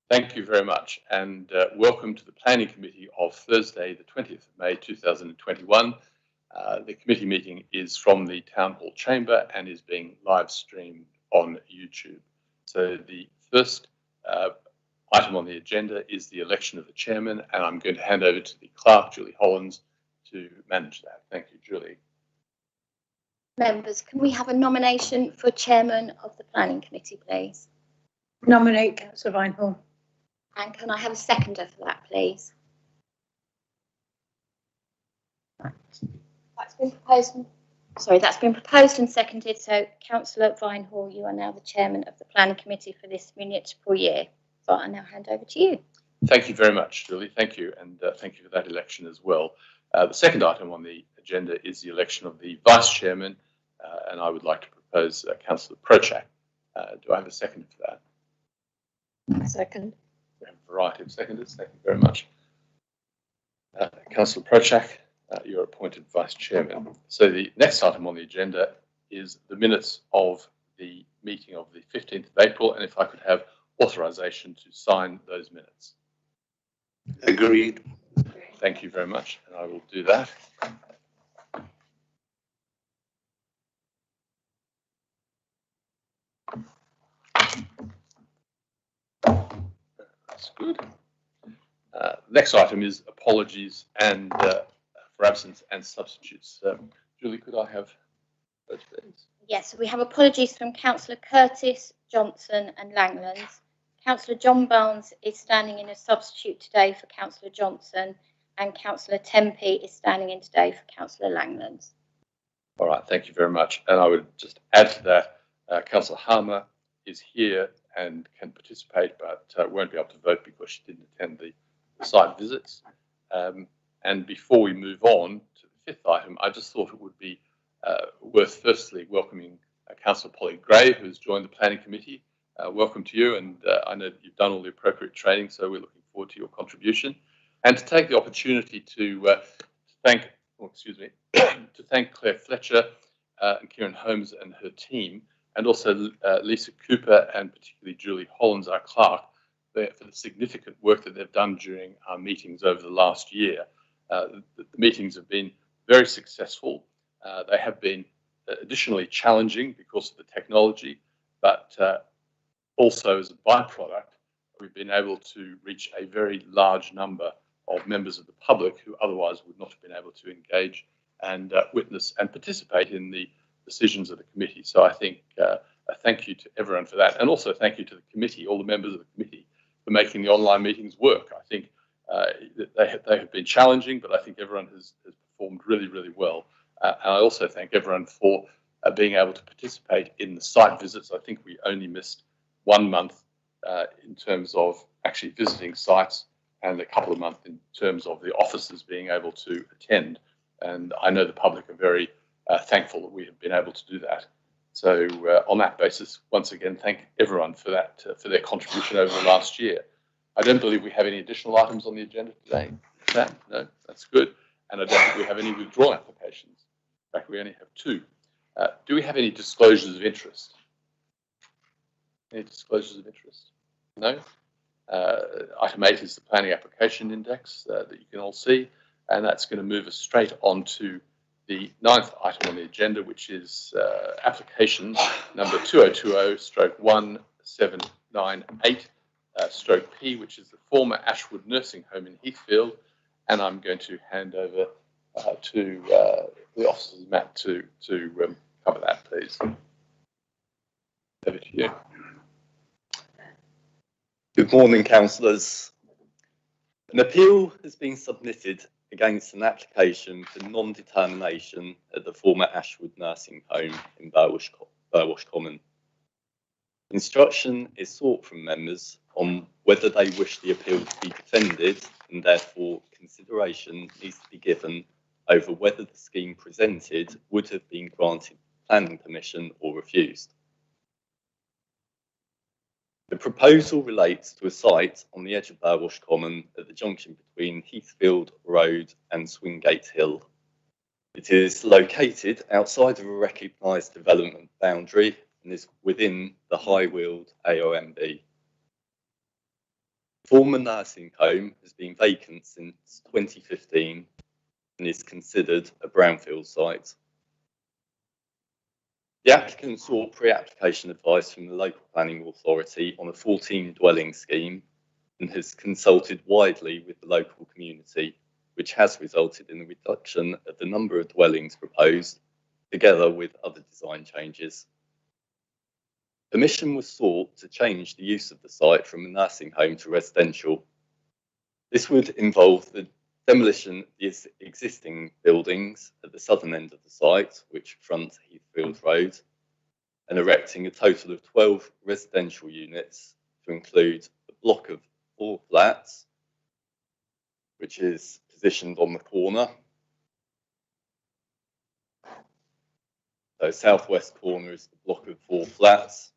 Thank you very much, and welcome to the Planning Committee of Thursday, the 20th of May 2021. The committee meeting is from the Town Hall Chamber and is being live streamed on YouTube. So the first item on the agenda is the election of the chairman, and I'm going to hand over to the clerk, Julie Hollins, to manage that. Thank you, Julie. Members, can we have a nomination for chairman of the Planning Committee, please? Nominate Councillor Vinehall. And can I have a seconder for that, please? That's been proposed. Sorry, that's been proposed and seconded. So, Councillor Vinehall, you are now the chairman of the Planning Committee for this municipal year. So, I now hand over to you. Thank you very much, Julie. Thank you, and thank you for that election as well. The second item on the agenda is the election of the vice chairman, and I would like to propose Councillor Prochak. Do I have a second for that? Second. We have a variety of seconders. Thank you very much. Councillor Prochak, you're appointed vice chairman. So the next item on the agenda is the minutes of the meeting of the 15th of April, and if I could have authorization to sign those minutes. Agreed. Thank you very much, and I will do that. That's good. Next item is apologies and for absence and substitutes. Julie, could I have those, please? Yes, we have apologies from Councillor Curtis, Johnson and Langlands. Councillor John Barnes is standing in as substitute today for Councillor Johnson, and Councillor Tempe is standing in today for Councillor Langlands. All right, thank you very much. And I would just add to that, Councillor Harmer is here and can participate, but won't be able to vote because she didn't attend the site visits. And before we move on to the fifth item, I just thought it would be worth firstly welcoming Councillor Polly Gray, who's joined the Planning Committee. Welcome to you, and I know that you've done all the appropriate training, so we're looking forward to your contribution. And to take the opportunity to thank Claire Fletcher and Kieran Holmes and her team, and also Lisa Cooper and particularly Julie Hollins, our clerk, for the significant work that they've done during our meetings over the last year. The meetings have been very successful. They have been additionally challenging because of the technology, but also as a byproduct, we've been able to reach a very large number of members of the public who otherwise would not have been able to engage and witness and participate in the decisions of the committee. So I think a thank you to everyone for that, and also thank you to the committee, all the members of the committee, for making the online meetings work. I think they have been challenging, but I think everyone has performed really, really well. And I also thank everyone for being able to participate in the site visits. I think we only missed 1 month in terms of actually visiting sites, and a couple of months in terms of the officers being able to attend. And I know the public are very thankful that we have been able to do that. So on that basis, once again, thank everyone for that, for their contribution over the last year. I don't believe we have any additional items on the agenda today. No, that's good. And I don't think we have any withdrawn applications. In fact, we only have 2. Do we have any disclosures of interest? Any disclosures of interest? No? Item 8 is the planning application index that you can all see, and that's going to move us straight on to the 9th item on the agenda, which is application number 2020-1798/P, which is the former Ashwood Nursing Home in Heathfield. And I'm going to hand over to the officers, Matt, to cover that, please. Over to you. Good morning, councillors. An appeal has been submitted against an application for non-determination at the former Ashwood Nursing Home in Burwash Common. Instruction is sought from members on whether they wish the appeal to be defended, and therefore consideration needs to be given over whether the scheme presented would have been granted planning permission or refused. The proposal relates to a site on the edge of Burwash Common at the junction between Heathfield Road and Swingate Hill. It is located outside of a recognised development boundary and is within the High Weald AONB. Former nursing home has been vacant since 2015 and is considered a brownfield site. The applicant sought pre-application advice from the local planning authority on a 14-dwelling scheme and has consulted widely with the local community, which has resulted in a reduction of the number of dwellings proposed, together with other design changes. Permission was sought to change the use of the site from a nursing home to residential. This would involve the demolition of the existing buildings at the southern end of the site, which front Heathfield Road, and erecting a total of 12 residential units to include a block of 4 flats, which is positioned on the corner. So southwest corner is the block of 4 flats.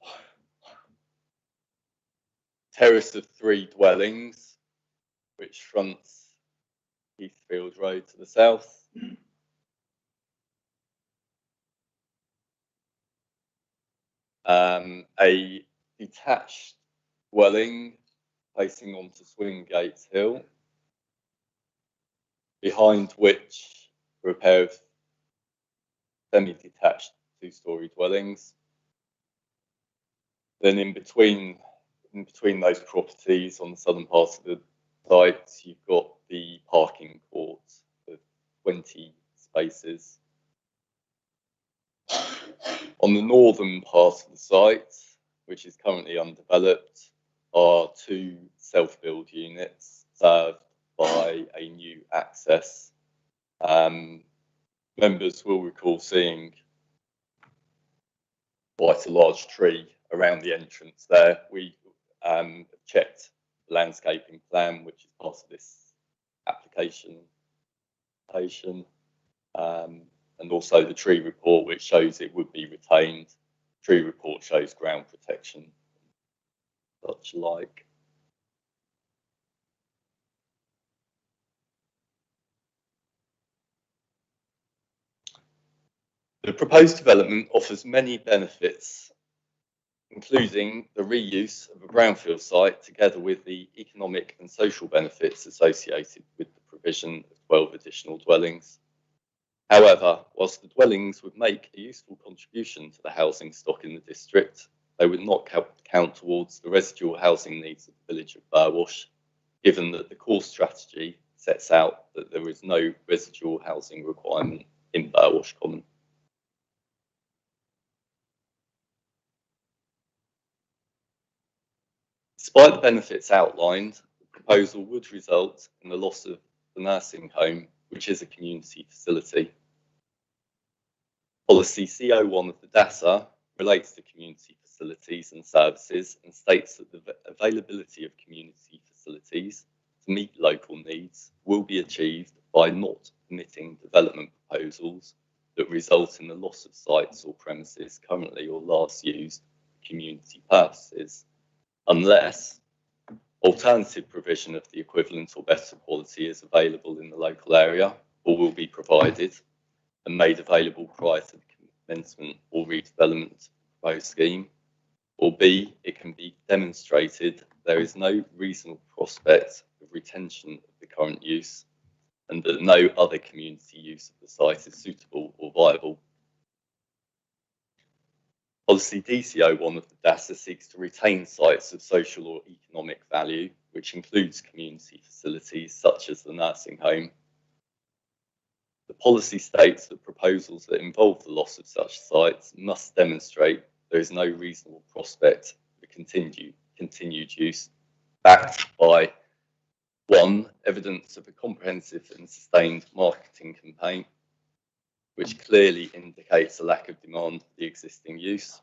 Terrace of 3 dwellings, which fronts Heathfield Road to the south. A detached dwelling facing onto Swingate Hill, behind which are a pair of semi-detached 2-storey dwellings. Then in between those properties on the southern part of the site, you've got the parking court of 20 spaces. On the northern part of the site, which is currently undeveloped, are 2 self-build units served by a new access. Members will recall seeing quite a large tree around the entrance there. We checked the landscaping plan, which is part of this application, and also the tree report, which shows it would be retained. Tree report shows ground protection, such like. The proposed development offers many benefits, including the reuse of a brownfield site together with the economic and social benefits associated with the provision of 12 additional dwellings. However, whilst the dwellings would make a useful contribution to the housing stock in the district, they would not count towards the residual housing needs of the village of Burwash, given that the core strategy sets out that there is no residual housing requirement in Burwash Common. Despite the benefits outlined, the proposal would result in the loss of the nursing home, which is a community facility. Policy C01 of the DASA relates to community facilities and services and states that the availability of community facilities to meet local needs will be achieved by not permitting development proposals that result in the loss of sites or premises currently or last used for community purposes, unless alternative provision of the equivalent or better quality is available in the local area or will be provided and made available prior to the commencement or redevelopment of the proposed scheme, or B, it can be demonstrated there is no reasonable prospect of retention of the current use and that no other community use of the site is suitable or viable. Policy DC01 of the DASA seeks to retain sites of social or economic value, which includes community facilities such as the nursing home. The policy states that proposals that involve the loss of such sites must demonstrate there is no reasonable prospect for continued use, backed by 1, evidence of a comprehensive and sustained marketing campaign, which clearly indicates a lack of demand for the existing use,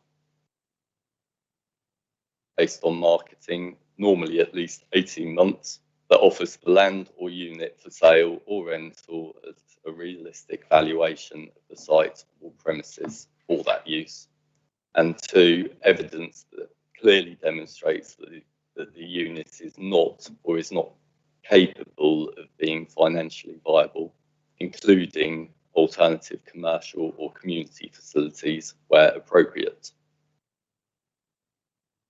based on marketing, normally at least 18 months, that offers the land or unit for sale or rental at a realistic valuation of the site or premises for that use. And 2, evidence that clearly demonstrates that the unit is not or is not capable of being financially viable, including alternative commercial or community facilities where appropriate.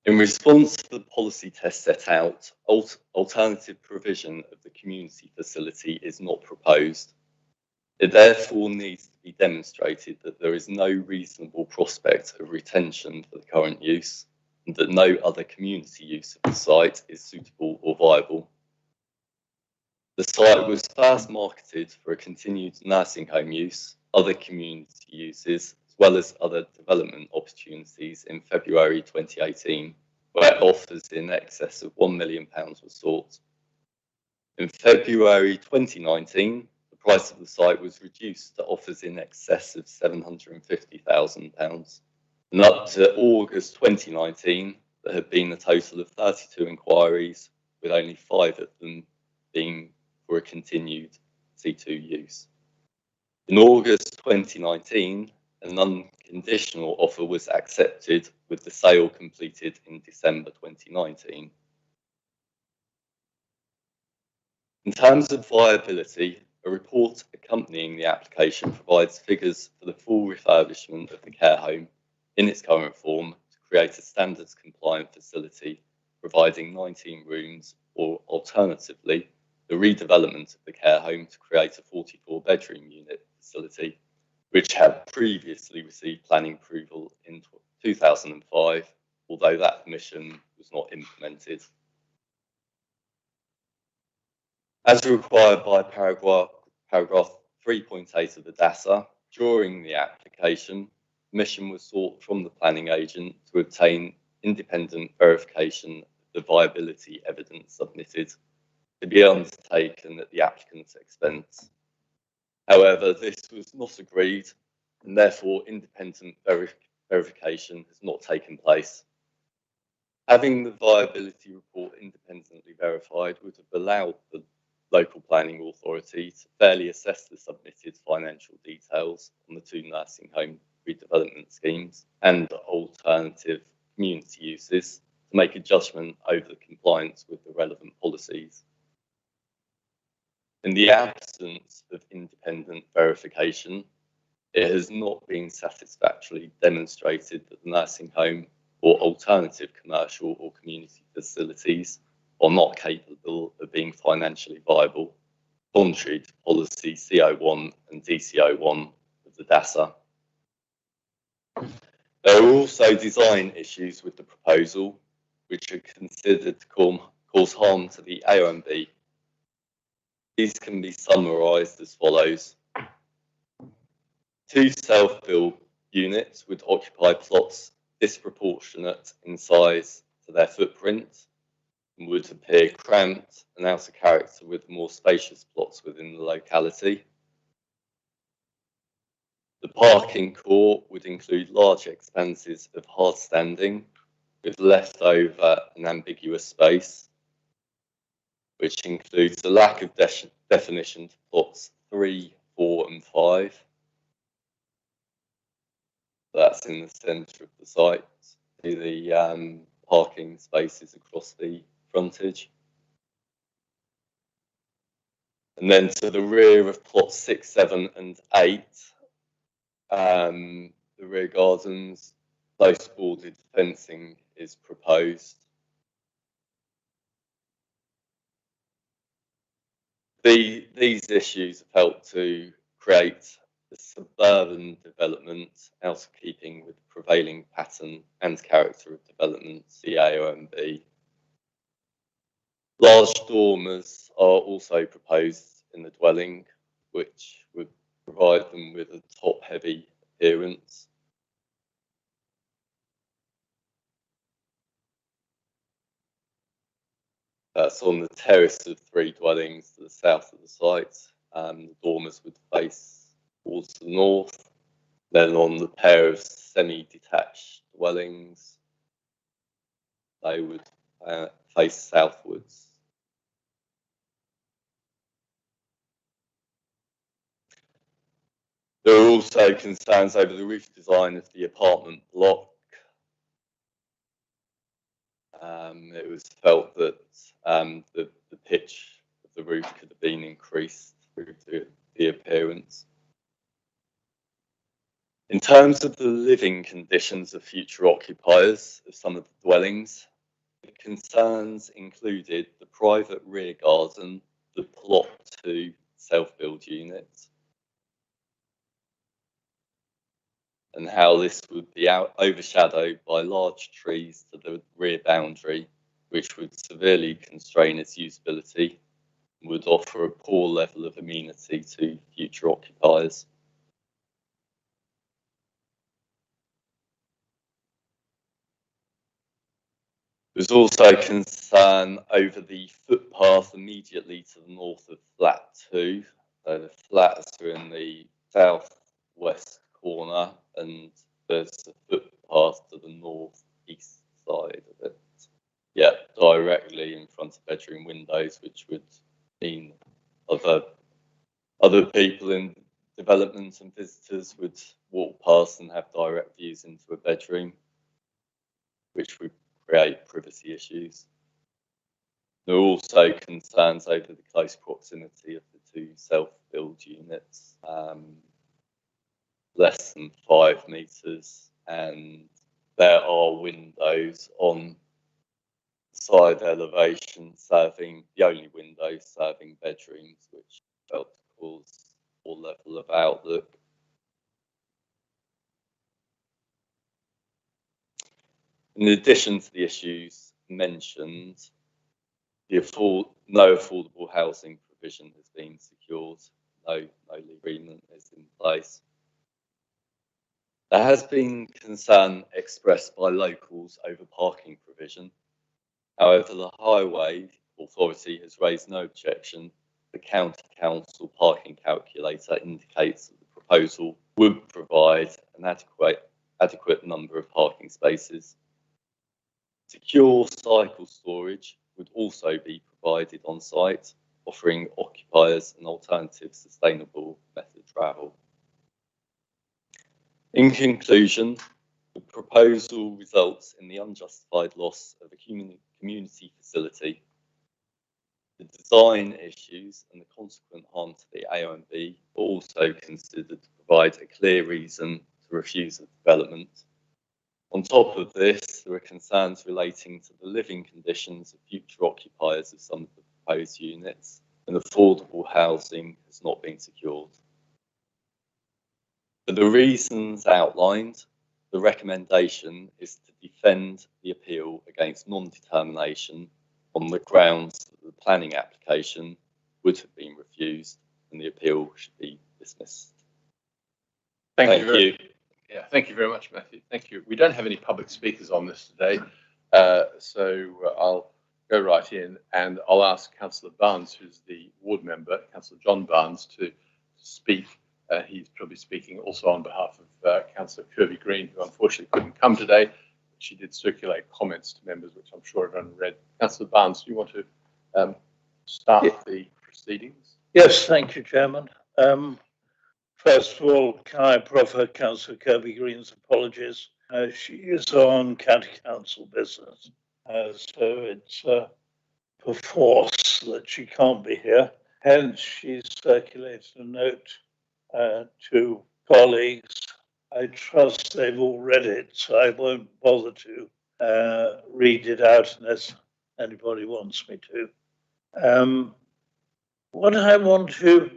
In response to the policy test set out, alternative provision of the community facility is not proposed. It therefore needs to be demonstrated that there is no reasonable prospect of retention for the current use, and that no other community use of the site is suitable or viable. The site was first marketed for a continued nursing home use, other community uses, as well as other development opportunities in February 2018, where offers in excess of £1 million were sought. In February 2019, the price of the site was reduced to offers in excess of £750,000. And up to August 2019, there had been a total of 32 inquiries, with only 5 of them being for a continued C2 use. In August 2019, an unconditional offer was accepted, with the sale completed in December 2019. In terms of viability, a report accompanying the application provides figures for the full refurbishment of the care home in its current form to create a standards compliant facility providing 19 rooms, or alternatively, the redevelopment of the care home to create a 44-bedroom unit facility, which had previously received planning approval in 2005, although that permission was not implemented. As required by paragraph 3.8 of the DASA, during the application, permission was sought from the planning agent to obtain independent verification of the viability evidence submitted, to be undertaken at the applicant's expense. However, this was not agreed, and therefore independent verification has not taken place. Having the viability report independently verified would have allowed the local planning authority to fairly assess the submitted financial details on the 2 nursing home redevelopment schemes and alternative community uses to make a judgment over the compliance with the relevant policies. In the absence of independent verification, it has not been satisfactorily demonstrated that the nursing home or alternative commercial or community facilities are not capable of being financially viable, contrary to policy CO1 and DCO1 of the DASA. There are also design issues with the proposal, which are considered to cause harm to the AONB. These can be summarised as follows. 2 self-built units would occupy plots disproportionate in size to their footprint and would appear cramped and out of character with more spacious plots within the locality. The parking court would include large expanses of hard standing with leftover and ambiguous space, which includes a lack of definition to plots 3, 4 and 5. That's in the centre of the site, to the parking spaces across the frontage. And then to the rear of plots 6, 7 and 8, the rear gardens, close bordered fencing is proposed. These issues have helped to create a suburban development out of keeping with the prevailing pattern and character of development, CAOMB. Large dormers are also proposed in the dwelling, which would provide them with a top-heavy appearance. That's on the terrace of 3 dwellings to the south of the site. The dormers would face towards the north. Then on the pair of semi-detached dwellings, they would face southwards. There are also concerns over the roof design of the apartment block. It was felt that the pitch of the roof could have been increased through to the appearance. In terms of the living conditions of future occupiers of some of the dwellings, the concerns included the private rear garden, the plot 2 self-build units, and how this would be overshadowed by large trees to the rear boundary, which would severely constrain its usability and would offer a poor level of amenity to future occupiers. There's also concern over the footpath immediately to the north of flat 2. So the flats are in the southwest corner, and there's a footpath to the northeast side of it. Yeah, directly in front of bedroom windows, which would mean other people in development and visitors would walk past and have direct views into a bedroom, which would create privacy issues. There are also concerns over the close proximity of the 2 self-build units, less than 5 metres, and there are windows on side elevation serving, the only windows serving bedrooms, which felt to cause poor level of outlook. In addition to the issues mentioned, no affordable housing provision has been secured, no legal agreement is in place. There has been concern expressed by locals over parking provision. However, the Highway Authority has raised no objection. The County Council parking calculator indicates that the proposal would provide an adequate number of parking spaces. Secure cycle storage would also be provided on site, offering occupiers an alternative sustainable method of travel. In conclusion, the proposal results in the unjustified loss of a community facility. The design issues and the consequent harm to the AONB were also considered to provide a clear reason to refuse the development. On top of this, there are concerns relating to the living conditions of future occupiers of some of the proposed units, and affordable housing has not been secured. For the reasons outlined, the recommendation is to defend the appeal against non-determination on the grounds that the planning application would have been refused and the appeal should be dismissed. Thank you. Yeah, thank you very much, Matthew. Thank you. We don't have any public speakers on this today, so I'll go right in and I'll ask Councillor Barnes, who's the ward member, Councillor John Barnes, to speak. He's probably speaking also on behalf of Councillor Kirby Green, who unfortunately couldn't come today. She did circulate comments to members, which I'm sure everyone read. Councillor Barnes, do you want to start the proceedings? Yes, thank you, Chairman. First of all, can I proffer Councillor Kirby Green's apologies? She is on County Council business, so it's perforce that she can't be here. Hence, she's circulated a note to colleagues. I trust they've all read it, so I won't bother to read it out unless anybody wants me to. What I want to,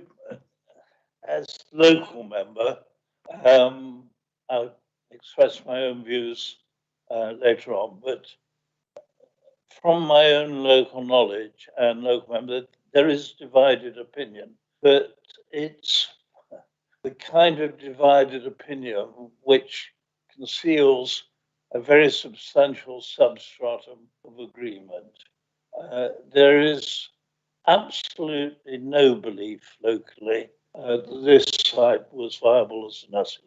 as local member, I'll express my own views later on, but from my own local knowledge and local member, there is divided opinion, but it's the kind of divided opinion which conceals a very substantial substratum of agreement. There is absolutely no belief locally that this site was viable as a nursing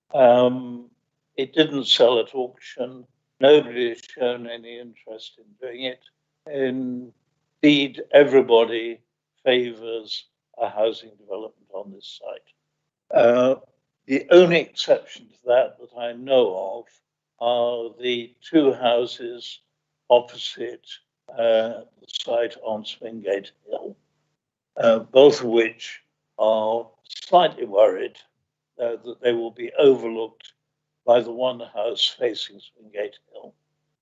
home. It didn't sell at auction. Nobody has shown any interest in doing it. Indeed, everybody favours a housing development on this site. The only exception to that I know of are the 2 houses opposite the site on Swingate Hill, both of which are slightly worried that they will be overlooked by the one house facing Swingate Hill.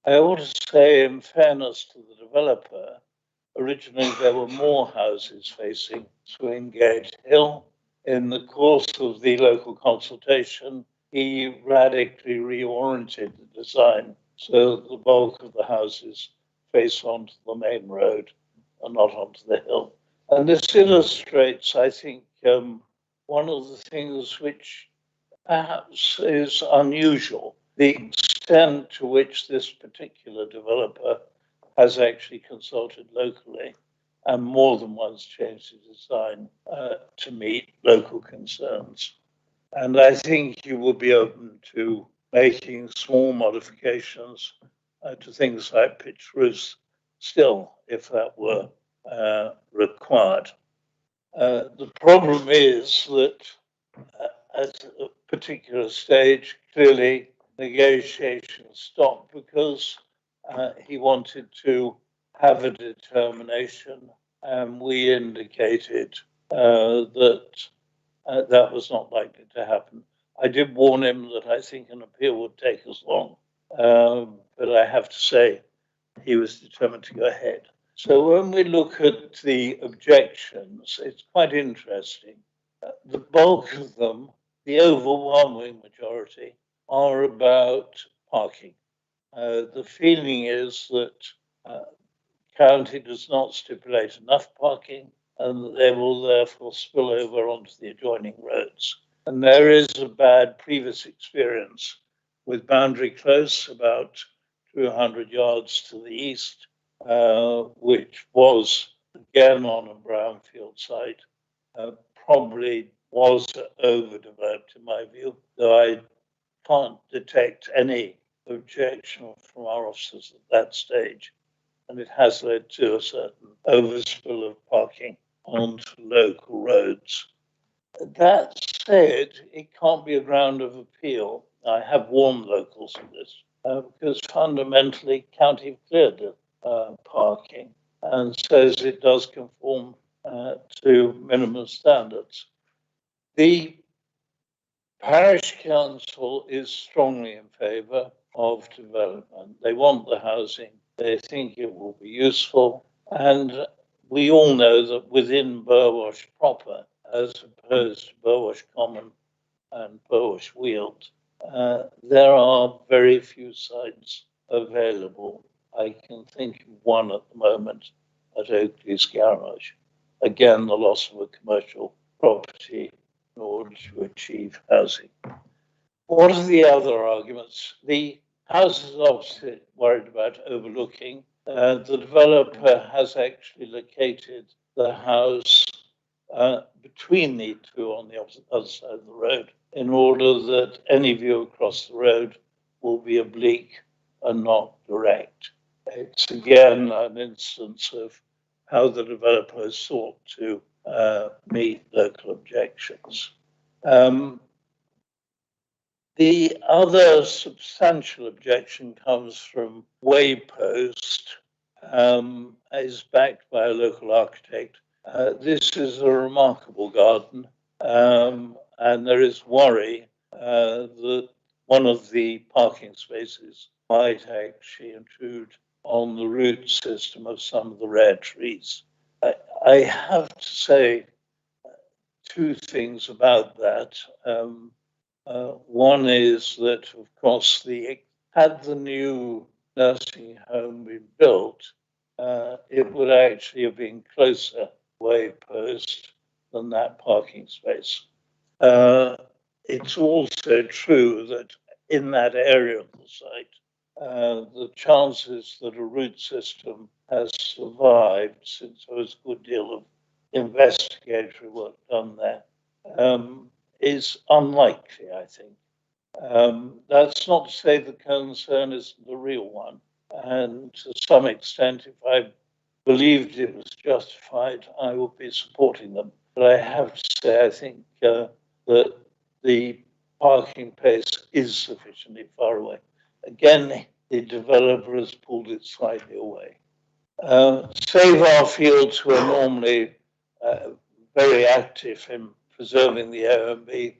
I ought to say, in fairness to the developer, originally there were more houses facing Swingate Hill. In the course of the local consultation, he radically reoriented the design so that the bulk of the houses face onto the main road and not onto the hill. And this illustrates, I think, one of the things which perhaps is unusual, the extent to which this particular developer has actually consulted locally and more than once changed the design to meet local concerns. And I think you will be open to making small modifications to things like pitched roofs still, if that were required. The problem is that at a particular stage, clearly negotiations stopped because he wanted to have a determination, and we indicated that that was not likely to happen. I did warn him that I think an appeal would take as long, but I have to say he was determined to go ahead. So when we look at the objections, it's quite interesting. The bulk of them, the overwhelming majority, are about parking. The feeling is that county does not stipulate enough parking and that they will therefore spill over onto the adjoining roads. And there is a bad previous experience with Boundary Close, about 200 yards to the east, which was again on a brownfield site, probably was overdeveloped in my view, though I can't detect any objection from our officers at that stage. And it has led to a certain overspill of parking onto local roads. That said, it can't be a ground of appeal. I have warned locals of this because fundamentally county cleared parking and says it does conform to minimum standards. The parish council is strongly in favour of development. They want the housing. They think it will be useful. And we all know that within Burwash proper, as opposed to Burwash Common and Burwash Weald, there are very few sites available. I can think of one at the moment at Oakley's Garage. Again, the loss of a commercial property in order to achieve housing. What are the other arguments? The houses opposite worried about overlooking. The developer has actually located the house between the two on the other side of the road in order that any view across the road will be oblique and not direct. It's again an instance of how the developer has sought to meet local objections. The other substantial objection comes from Waypost, is backed by a local architect. This is a remarkable garden, and there is worry that one of the parking spaces might actually intrude on the root system of some of the rare trees. I have to say two things about that. One is that, of course, had the new nursing home been built, it would actually have been closer Waypost than that parking space. It's also true that in that area of the site, the chances that a root system has survived, since there was a good deal of investigatory work done there, is unlikely, I think. That's not to say the concern isn't the real one. And to some extent, if I believed it was justified, I would be supporting them. But I have to say, I think that the parking place is sufficiently far away. Again, the developer has pulled it slightly away. Save Our Fields, who are normally very active in preserving the OMB,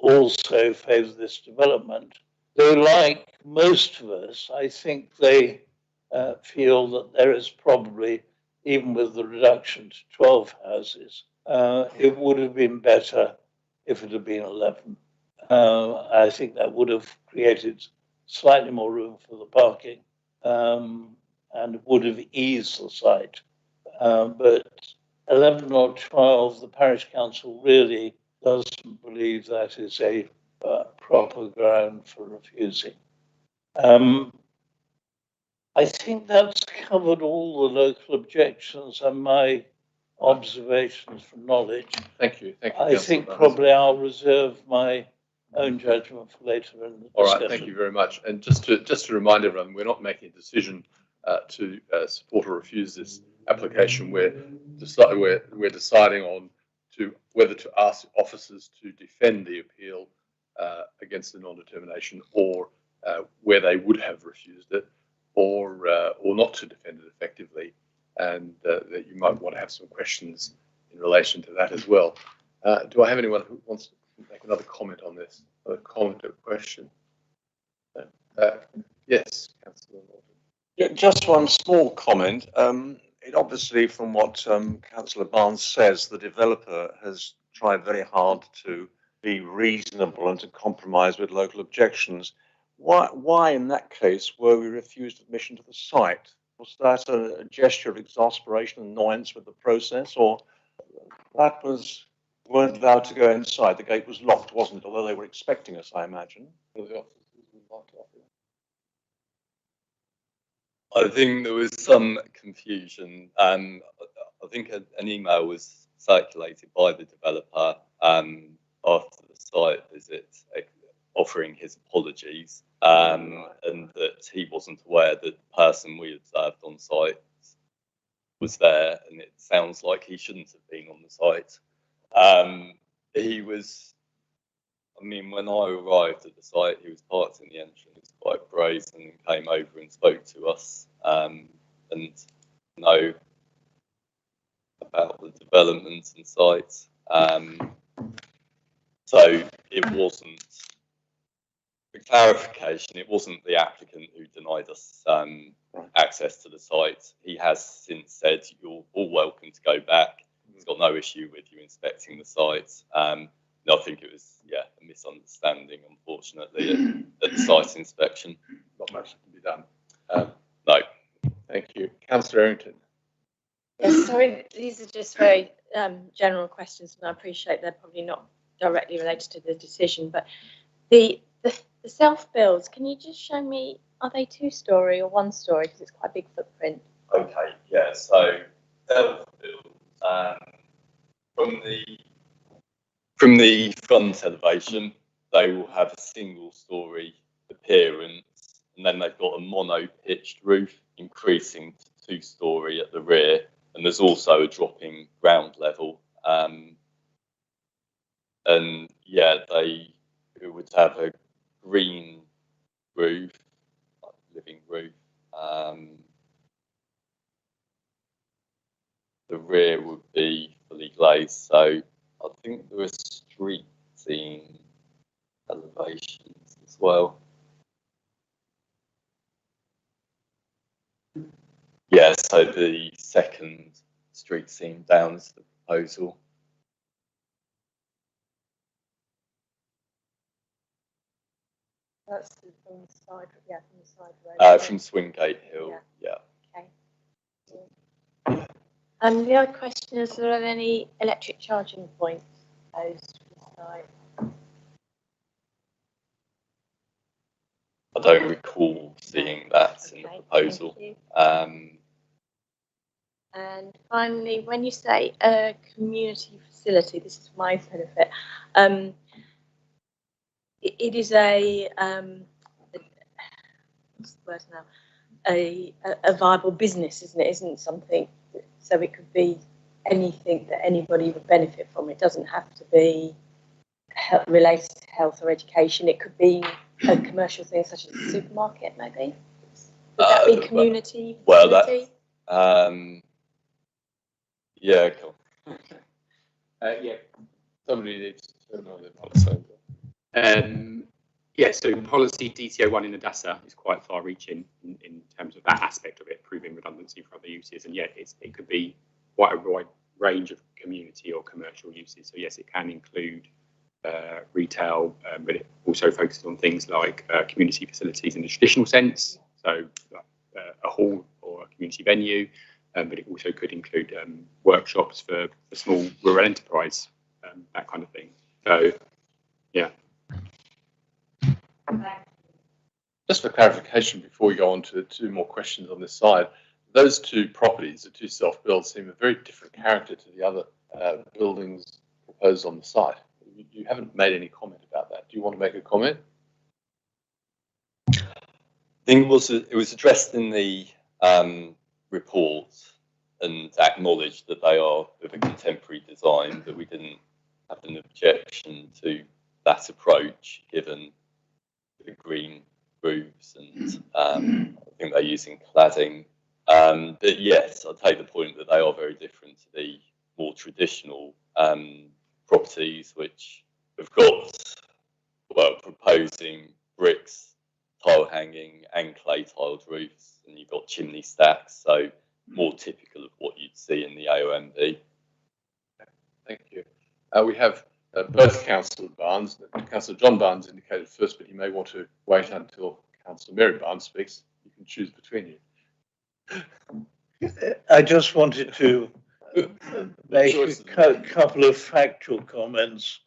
also favour this development. Though, like most of us, I think they feel that there is probably, even with the reduction to 12 houses, it would have been better if it had been 11. I think that would have created slightly more room for the parking and would have eased the site. But 11 or 12, the parish council really doesn't believe that is a proper ground for refusing. I think that's covered all the local objections and my observations from knowledge. Thank you. Thank you. I think probably I'll reserve my own judgment for later in the discussion. All right, thank you very much. And just to remind everyone, we're not making a decision to support or refuse this application. We're deciding on whether to ask officers to defend the appeal against the non-determination, or where they would have refused it, or not to defend it effectively, and that you might want to have some questions in relation to that as well. Do I have anyone who wants to make another comment on this? A comment or question? Yes, Councillor Norton. Yeah, just one small comment. It obviously, from what Councillor Barnes says, the developer has tried very hard to be reasonable and to compromise with local objections. Why in that case were we refused admission to the site? Was that a gesture of exasperation and annoyance with the process, or that weren't allowed to go inside? The gate was locked, wasn't it? Although they were expecting us, I imagine. I think there was some confusion. I think an email was circulated by the developer after the site visit, offering his apologies, and that he wasn't aware that the person we observed on site was there, and it sounds like he shouldn't have been on the site. He was, I mean, when I arrived at the site, he was parked in the entrance, quite brazen, and came over and spoke to us, and know about the developments and sites. So it wasn't, for clarification, it wasn't the applicant who denied us access to the site. He has since said you're all welcome to go back. He's got no issue with you inspecting the site. I think it was, a misunderstanding, unfortunately, at the site inspection. Not much can be done. No. Thank you. Councillor Errington. Yes, sorry, these are just very general questions, and I appreciate they're probably not directly related to the decision, but the self-builds, can you just show me, are they 2-storey or 1-storey, because it's quite a big footprint? Okay, yeah, so self-build, from the front elevation, they will have a 1-storey appearance, and then they've got a mono-pitched roof, increasing to 2-storey at the rear, and there's also a dropping ground level. And yeah, they would have a green roof, like living roof. The rear would be fully glazed, so I think there are street scene elevations as well. Yeah, so the second street scene down is the proposal. That's from the side, from the side road. From Swingate Hill, yeah. Okay. The other question is, are there any electric charging points proposed for the site? I don't recall seeing that in the proposal. And finally, when you say a community facility, this is for my benefit, it is a what's the word now? A viable business, isn't it? Isn't something, so it could be anything that anybody would benefit from. It doesn't have to be related to health or education. It could be a commercial thing such as a supermarket, maybe. Would that be community? Well, that yeah, cool. Yeah, somebody needs to turn on their microphone. Yeah, so policy DCO1 in Adasa is quite far-reaching in terms of that aspect of it, proving redundancy for other uses, and yet it could be quite a wide range of community or commercial uses. So yes, it can include retail, but it also focuses on things like community facilities in the traditional sense, so a hall or a community venue, but it also could include workshops for small rural enterprise, that kind of thing. So, yeah. Just for clarification, before we go on to 2 more questions on this side, those 2 properties, the 2 self-builds, seem a very different character to the other buildings proposed on the site. You haven't made any comment about that. Do you want to make a comment? I think it was addressed in the report and acknowledged that they are of a contemporary design, but we didn't have an objection to that approach given the green roofs and I think they're using cladding. But yes, I take the point that they are very different to the more traditional properties, which have got, well, proposing bricks, tile hanging and clay tiled roofs, and you've got chimney stacks, so more typical of what you'd see in the AONB. Thank you. We have both Councillor Barnes. Councillor John Barnes indicated first, but he may want to wait until Councillor Mary Barnes speaks. You can choose between you. I just wanted to make a couple of factual comments.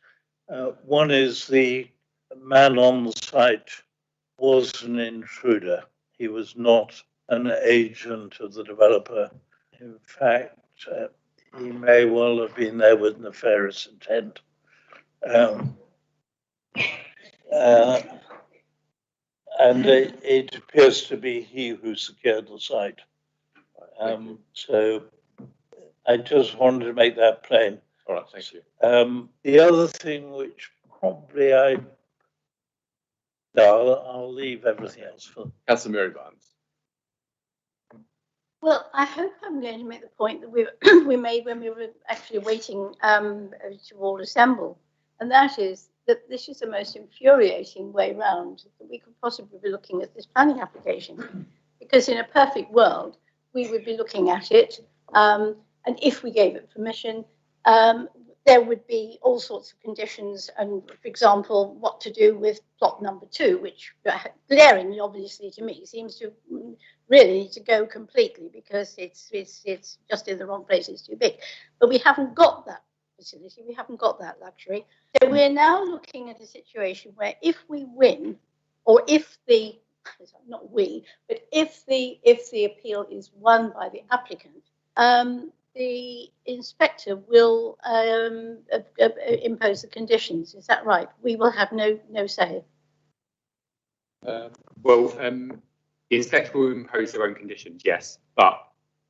One is the man on the site was an intruder. He was not an agent of the developer. In fact, he may well have been there with nefarious intent. And it appears to be he who secured the site. So I just wanted to make that plain. All right, thank you. The other thing which probably I'll leave everything else for Councillor Mary Barnes. Well, I hope I'm going to make the point that we made when we were actually waiting to all assemble, and that is that this is the most infuriating way round that we could possibly be looking at this planning application, because in a perfect world we would be looking at it, and if we gave it permission, there would be all sorts of conditions, and for example, what to do with plot number 2, which glaringly, obviously to me, seems to really need to go completely because it's just in the wrong place. It's too big. But we haven't got that facility. We haven't got that luxury. So we're now looking at a situation where if we win, or if the not we, but if the appeal is won by the applicant, the inspector will impose the conditions. Is that right? We will have no say. The inspector will impose their own conditions, yes, but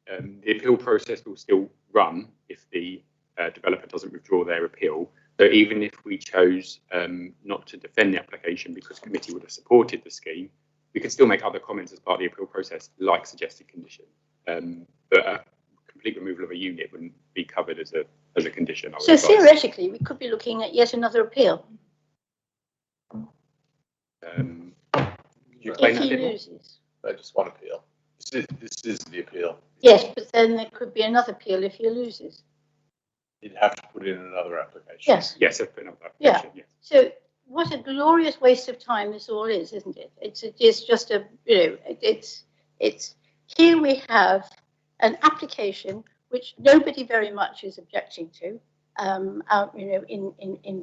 the appeal process will still run if the developer doesn't withdraw their appeal. So even if we chose not to defend the application because committee would have supported the scheme, we could still make other comments as part of the appeal process, like suggested conditions. But complete removal of a unit wouldn't be covered as a condition. So theoretically, we could be looking at yet another appeal. If he loses. No, just one appeal. This is the appeal. Yes, but then there could be another appeal if he loses. You'd have to put in another application. Yes. Yes, another application. Yeah. Yes. So what a glorious waste of time this all is, isn't it? It's just a, it's here we have an application which nobody very much is objecting to, in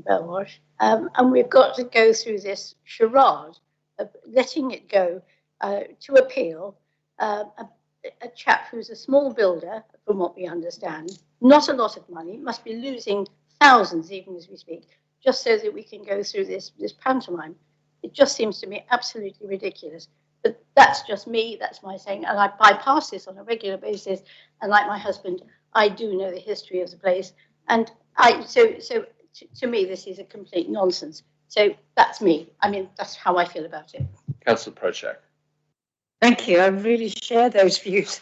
Belwash, and we've got to go through this charade of letting it go to appeal. A chap who's a small builder, from what we understand, not a lot of money, must be losing thousands even as we speak, just so that we can go through this pantomime. It just seems to me absolutely ridiculous. But that's just me, that's my saying, and I bypass this on a regular basis. And like my husband, I do know the history of the place. And to me, this is a complete nonsense. So that's me. I mean, that's how I feel about it. Councillor Prochak. Thank you. I really share those views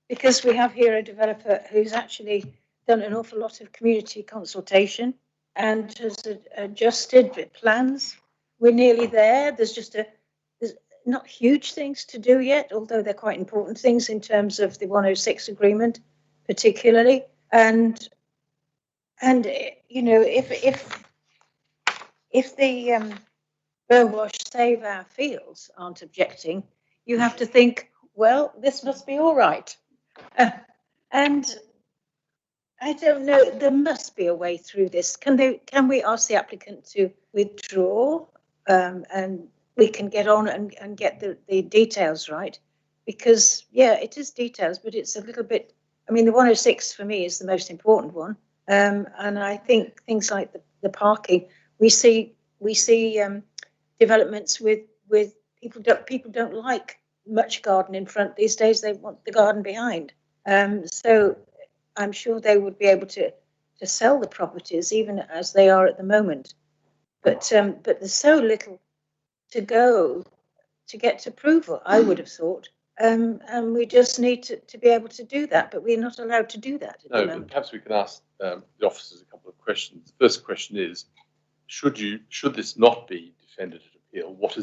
because we have here a developer who's actually done an awful lot of community consultation and has adjusted plans we're nearly there. There's not huge things to do yet, although they're quite important things in terms of the 106 agreement, particularly. And you know, if the Burwash Save Our Fields aren't objecting, you have to think, well, this must be all right. And I don't know, there must be a way through this. Can we ask the applicant to withdraw, and we can get on and get the details right? Because, yeah, it is details, but it's a little bit, I mean, the 106 for me is the most important one. And I think things like the parking, we see developments with people don't like much garden in front these days. They want the garden behind. So I'm sure they would be able to sell the properties even as they are at the moment. But there's so little to go to get approval, I would have thought. And we just need to be able to do that, but we're not allowed to do that at the moment. But perhaps we can ask the officers a couple of questions. The first question is, should this not be defended at appeal, what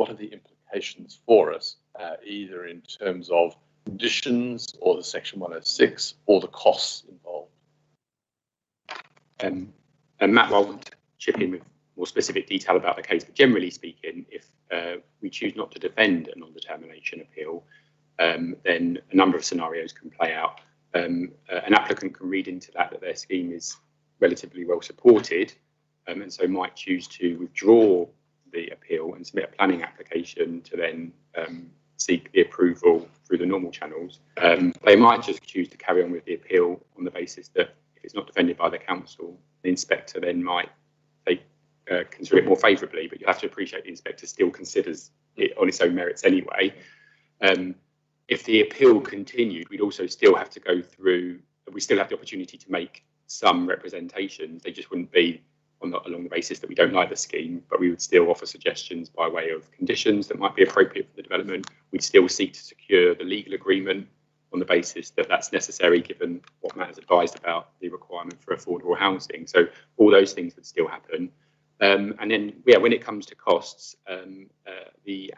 are the implications for us, either in terms of conditions or the Section 106 or the costs involved? And Matt, I want to chip in with more specific detail about the case, but generally speaking, if we choose not to defend a non-determination appeal, then a number of scenarios can play out. An applicant can read into that their scheme is relatively well supported, and so might choose to withdraw the appeal and submit a planning application to then seek the approval through the normal channels. They might just choose to carry on with the appeal on the basis that if it's not defended by the council, the inspector then might consider it more favourably, but you have to appreciate the inspector still considers it on its own merits anyway. If the appeal continued, we'd also still have to go through, we still have the opportunity to make some representations. They just wouldn't be along the basis that we don't like the scheme, but we would still offer suggestions by way of conditions that might be appropriate for the development. We'd still seek to secure the legal agreement on the basis that that's necessary given what Matt has advised about the requirement for affordable housing. So all those things would still happen. And then, yeah, when it comes to costs, the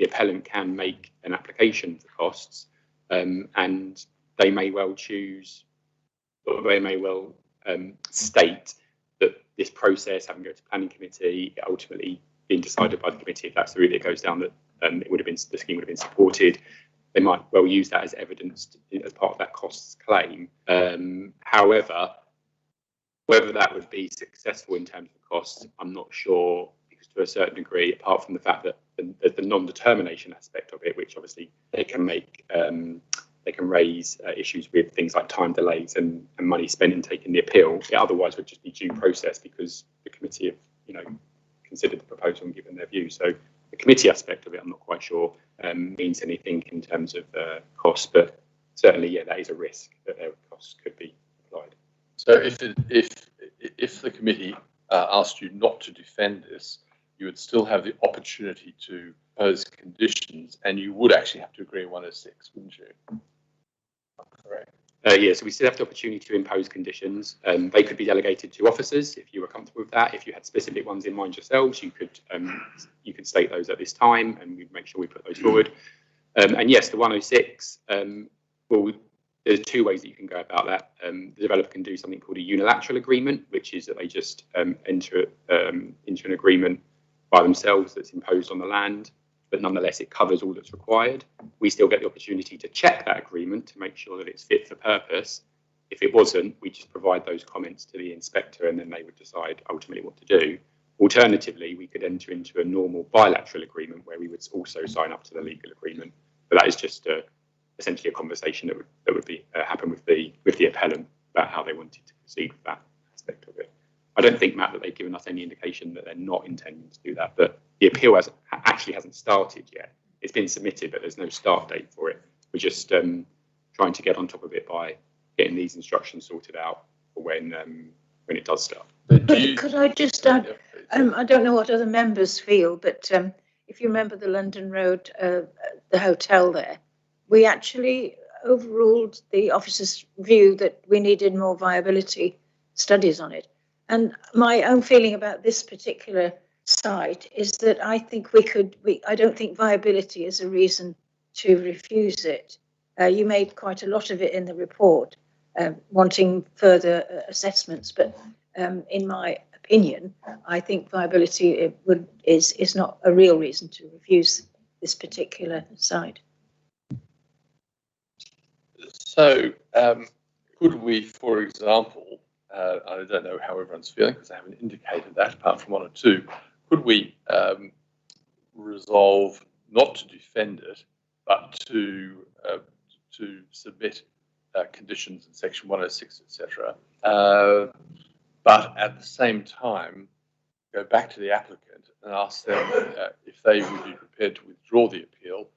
appellant can make an application for costs, and they may well choose, or they may well state that this process, having go to planning committee, ultimately being decided by the committee, if that's the route it goes down, that the scheme would have been supported. They might well use that as evidence as part of that costs claim. However, whether that would be successful in terms of costs, I'm not sure, because to a certain degree, apart from the fact that there's the non-determination aspect of it, which obviously they can make, they can raise issues with things like time delays and money spent in taking the appeal. It otherwise would just be due process because the committee have, considered the proposal and given their view. So the committee aspect of it, I'm not quite sure means anything in terms of costs, but certainly, yeah, that is a risk that their costs could be applied. So if the committee asked you not to defend this, you would still have the opportunity to pose conditions, and you would actually have to agree 106, wouldn't you? Correct. Yeah, so we still have the opportunity to impose conditions. They could be delegated to officers if you were comfortable with that. If you had specific ones in mind yourselves, you could state those at this time, and we'd make sure we put those forward. And yes, the 106. Well, there's two ways that you can go about that. The developer can do something called a unilateral agreement, which is that they just enter into an agreement by themselves that's imposed on the land, but nonetheless it covers all that's required. We still get the opportunity to check that agreement to make sure that it's fit for purpose. If it wasn't, we just provide those comments to the inspector and then they would decide ultimately what to do. Alternatively, we could enter into a normal bilateral agreement where we would also sign up to the legal agreement. But that is just essentially a conversation that would be happen with the appellant about how they wanted to proceed with that aspect of it. I don't think, Matt, that they've given us any indication that they're not intending to do that, but the appeal actually hasn't started yet. It's been submitted, but there's no start date for it. We're just trying to get on top of it by getting these instructions sorted out for when it does start. But could I just add, I don't know what other members feel, but if you remember the London Road, the hotel there, we actually overruled the officer's view that we needed more viability studies on it. And my own feeling about this particular side is that I think I don't think viability is a reason to refuse it. You made quite a lot of it in the report, wanting further assessments, but in my opinion, I think viability is not a real reason to refuse this particular site. So, could we, for example, I don't know how everyone's feeling because I haven't indicated that apart from one or two, could we resolve not to defend it, but to submit conditions in section 106, etc. But at the same time, go back to the applicant and ask them if they would be prepared to withdraw the appeal,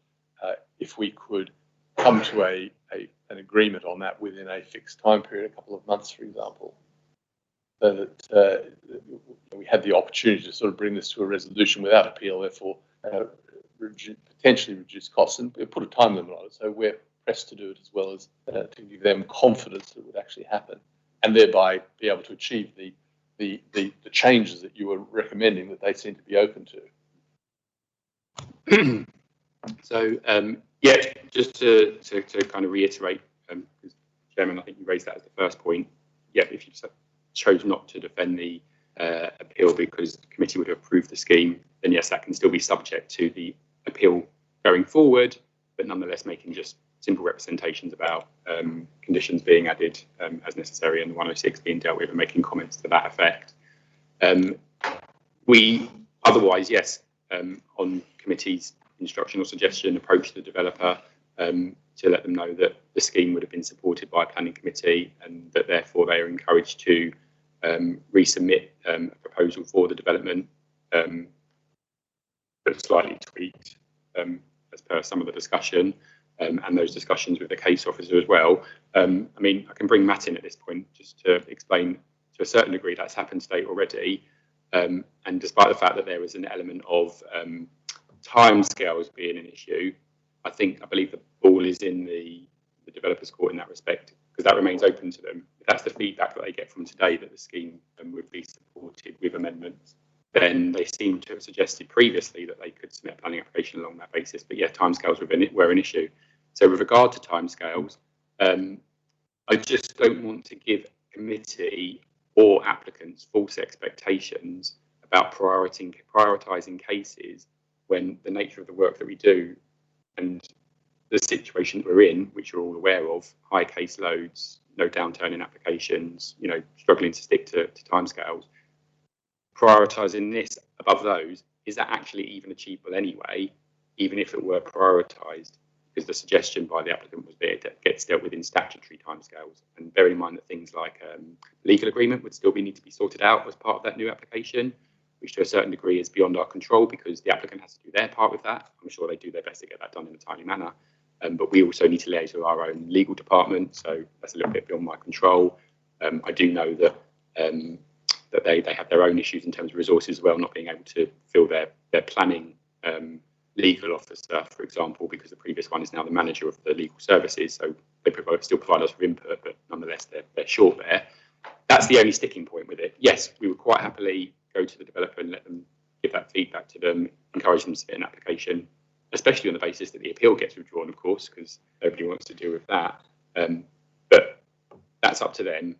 if we could come to an agreement on that within a fixed time period, a couple of months, for example, so that we had the opportunity to sort of bring this to a resolution without appeal, therefore potentially reduce costs and put a time limit on it. So we're pressed to do it as well as to give them confidence that it would actually happen, and thereby be able to achieve the changes that you were recommending that they seem to be open to. So yeah, just to kind of reiterate, Chairman, I think you raised that as the first point. Yeah, if you chose not to defend the appeal because the committee would have approved the scheme, then yes, that can still be subject to the appeal going forward, but nonetheless making just simple representations about conditions being added as necessary and the 106 being dealt with and making comments to that effect. We otherwise, yes, on committee's instruction or suggestion, approach the developer to let them know that the scheme would have been supported by a planning committee and that therefore they are encouraged to resubmit a proposal for the development, but slightly tweaked as per some of the discussion and those discussions with the case officer as well. I mean, I can bring Matt in at this point just to explain to a certain degree that's happened today already. And despite the fact that there was an element of timescales being an issue, I believe the ball is in the developer's court in that respect, because that remains open to them. If that's the feedback that they get from today, that the scheme would be supported with amendments, then they seem to have suggested previously that they could submit a planning application along that basis. But yeah, timescales were an issue. So with regard to timescales, I just don't want to give committee or applicants false expectations about prioritising cases when the nature of the work that we do and the situation that we're in, which you're all aware of, high case loads, no downturn in applications, struggling to stick to timescales, prioritising this above those, is that actually even achievable anyway, even if it were prioritised? Because the suggestion by the applicant was that it gets dealt with in statutory timescales. And bear in mind that things like legal agreement would still need to be sorted out as part of that new application, which to a certain degree is beyond our control because the applicant has to do their part with that. I'm sure they do their best to get that done in a timely manner. But we also need to liaise with our own legal department, so that's a little bit beyond my control. I do know that that they have their own issues in terms of resources as well, not being able to fill their planning legal officer, for example, because the previous one is now the manager of the legal services, so they still provide us with input, but nonetheless they're short there. That's the only sticking point with it. Yes, we would quite happily go to the developer and let them give that feedback to them, encourage them to submit an application, especially on the basis that the appeal gets withdrawn, of course, because nobody wants to deal with that. But that's up to them.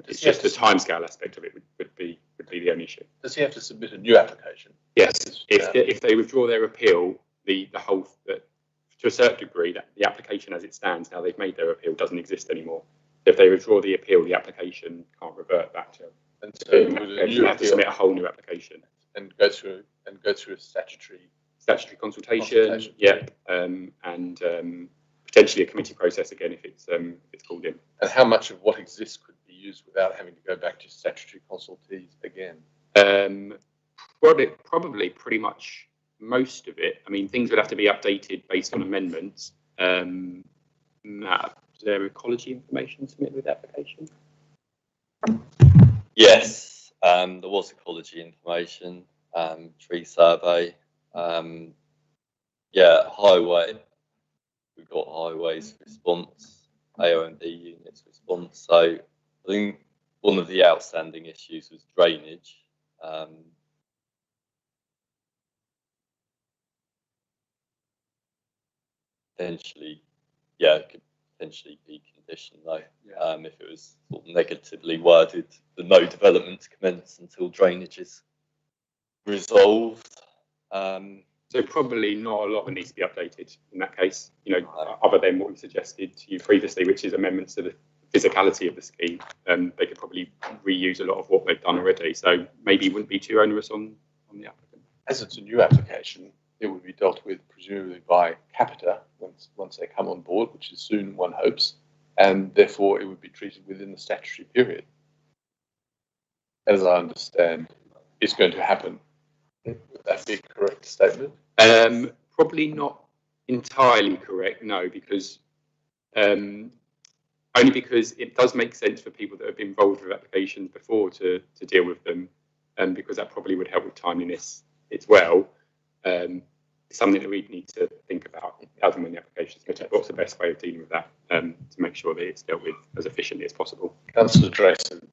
It's just the timescale aspect of it would be the only issue. Does he have to submit a new application? Yes, if they withdraw their appeal, the whole to a certain degree that the application as it stands now they've made their appeal doesn't exist anymore. If they withdraw the appeal, the application can't revert back to. And so you have to submit a whole new application and go through a statutory consultation. Yeah, and potentially a committee process again if it's called in. And how much of what exists could be used without having to go back to statutory consultees again? Probably pretty much most of it. I mean, things would have to be updated based on amendments. Is there ecology information submitted with the application? Yes, there was ecology information, tree survey. Highway. We've got highways response, AOND units response. So I think one of the outstanding issues was drainage. potentially, yeah, it could potentially be conditioned though. If it was sort of negatively worded, the no development to commence until drainage is resolved. So probably not a lot that needs to be updated in that case, you know, other than what we suggested to you previously, which is amendments to the physicality of the scheme. They could probably reuse a lot of what they've done already. So maybe it wouldn't be too onerous on the applicant. As it's a new application, it would be dealt with presumably by Capita once they come on board, which is soon, one hopes, and therefore it would be treated within the statutory period. As I understand, it's going to happen. Would that be a correct statement? Probably not entirely correct, no, because only because it does make sense for people that have been involved with applications before to deal with them, because that probably would help with timeliness as well. It's something that we need to think about as and when the application is submitted. What's the best way of dealing with that to make sure that it's dealt with as efficiently as possible? Councillor Drayson.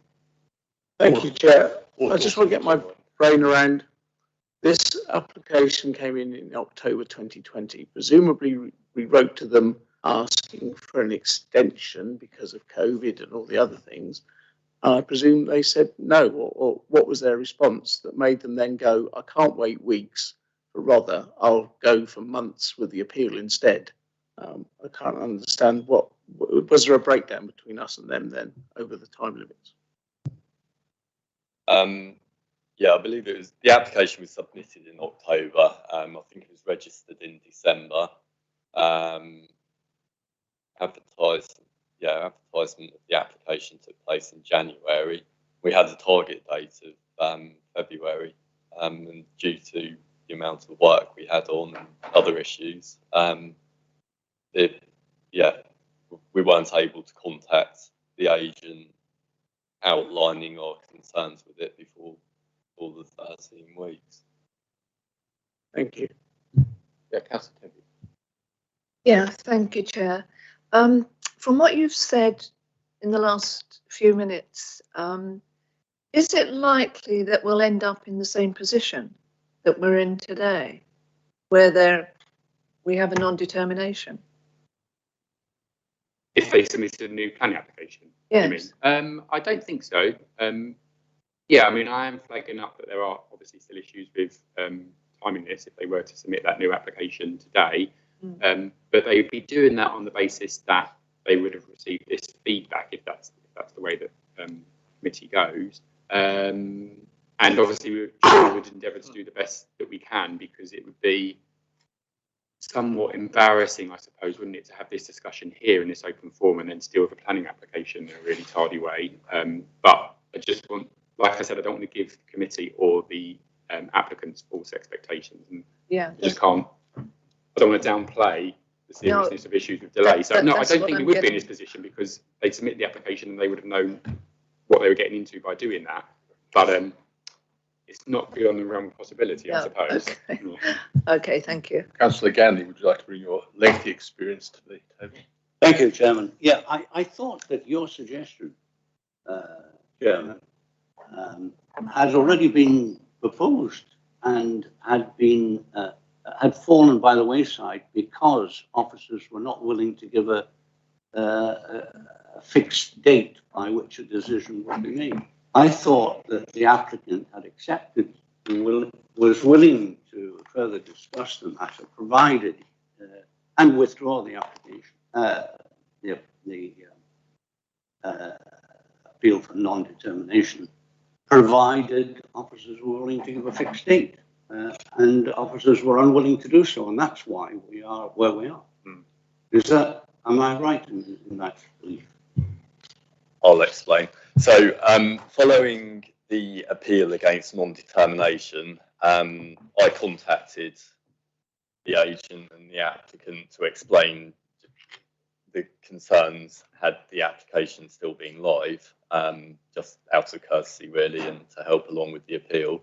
Thank you, Chair. I just want to get my brain around. This application came in October 2020. Presumably, we wrote to them asking for an extension because of COVID and all the other things. I presume they said no, or what was their response that made them then go, I can't wait weeks, but rather I'll go for months with the appeal instead. I can't understand was there a breakdown between us and them then over the time limits? Yeah, I believe the application was submitted in October. I think it was registered in December. Advertisement of the application took place in January. We had a target date of February, and due to the amount of work we had on and other issues, we weren't able to contact the agent outlining our concerns with it before all the 13 weeks. Thank you. Yeah, Councillor Tempe. Yeah, thank you, Chair. From what you've said in the last few minutes, is it likely that we'll end up in the same position that we're in today, where we have a non-determination? If they submitted a new planning application, yes. You mean? I don't think so. Yeah, I mean, I am flagging up that there are obviously still issues with timing this if they were to submit that new application today. But they would be doing that on the basis that they would have received this feedback if that's the way that committee goes. And obviously we would endeavour to do the best that we can, because it would be somewhat embarrassing, I suppose, wouldn't it, to have this discussion here in this open forum and then still have a planning application in a really tardy way. But I just want, like I said, I don't want to give the committee or the applicants false expectations. And yeah, I just can't. I don't want to downplay the seriousness of issues with delay. So no, I don't think we would be in this position, because they'd submit the application and they would have known what they were getting into by doing that. But it's not beyond the realm of possibility, I suppose. Okay. Yeah. Okay, thank you. Councillor Ganley, would you like to bring your lengthy experience to the table? Thank you, Chairman. Yeah, I thought that your suggestion, Chairman, had already been proposed and had been had fallen by the wayside because officers were not willing to give a fixed date by which a decision would be made. I thought that the applicant had accepted and was willing to further discuss the matter, provided and withdraw the application, the appeal for non-determination, provided officers were willing to give a fixed date. And officers were unwilling to do so, and that's why we are where we are. Am I right in that belief? I'll explain. So, following the appeal against non-determination, I contacted the agent and the applicant to explain the concerns had the application still been live, just out of courtesy really, and to help along with the appeal.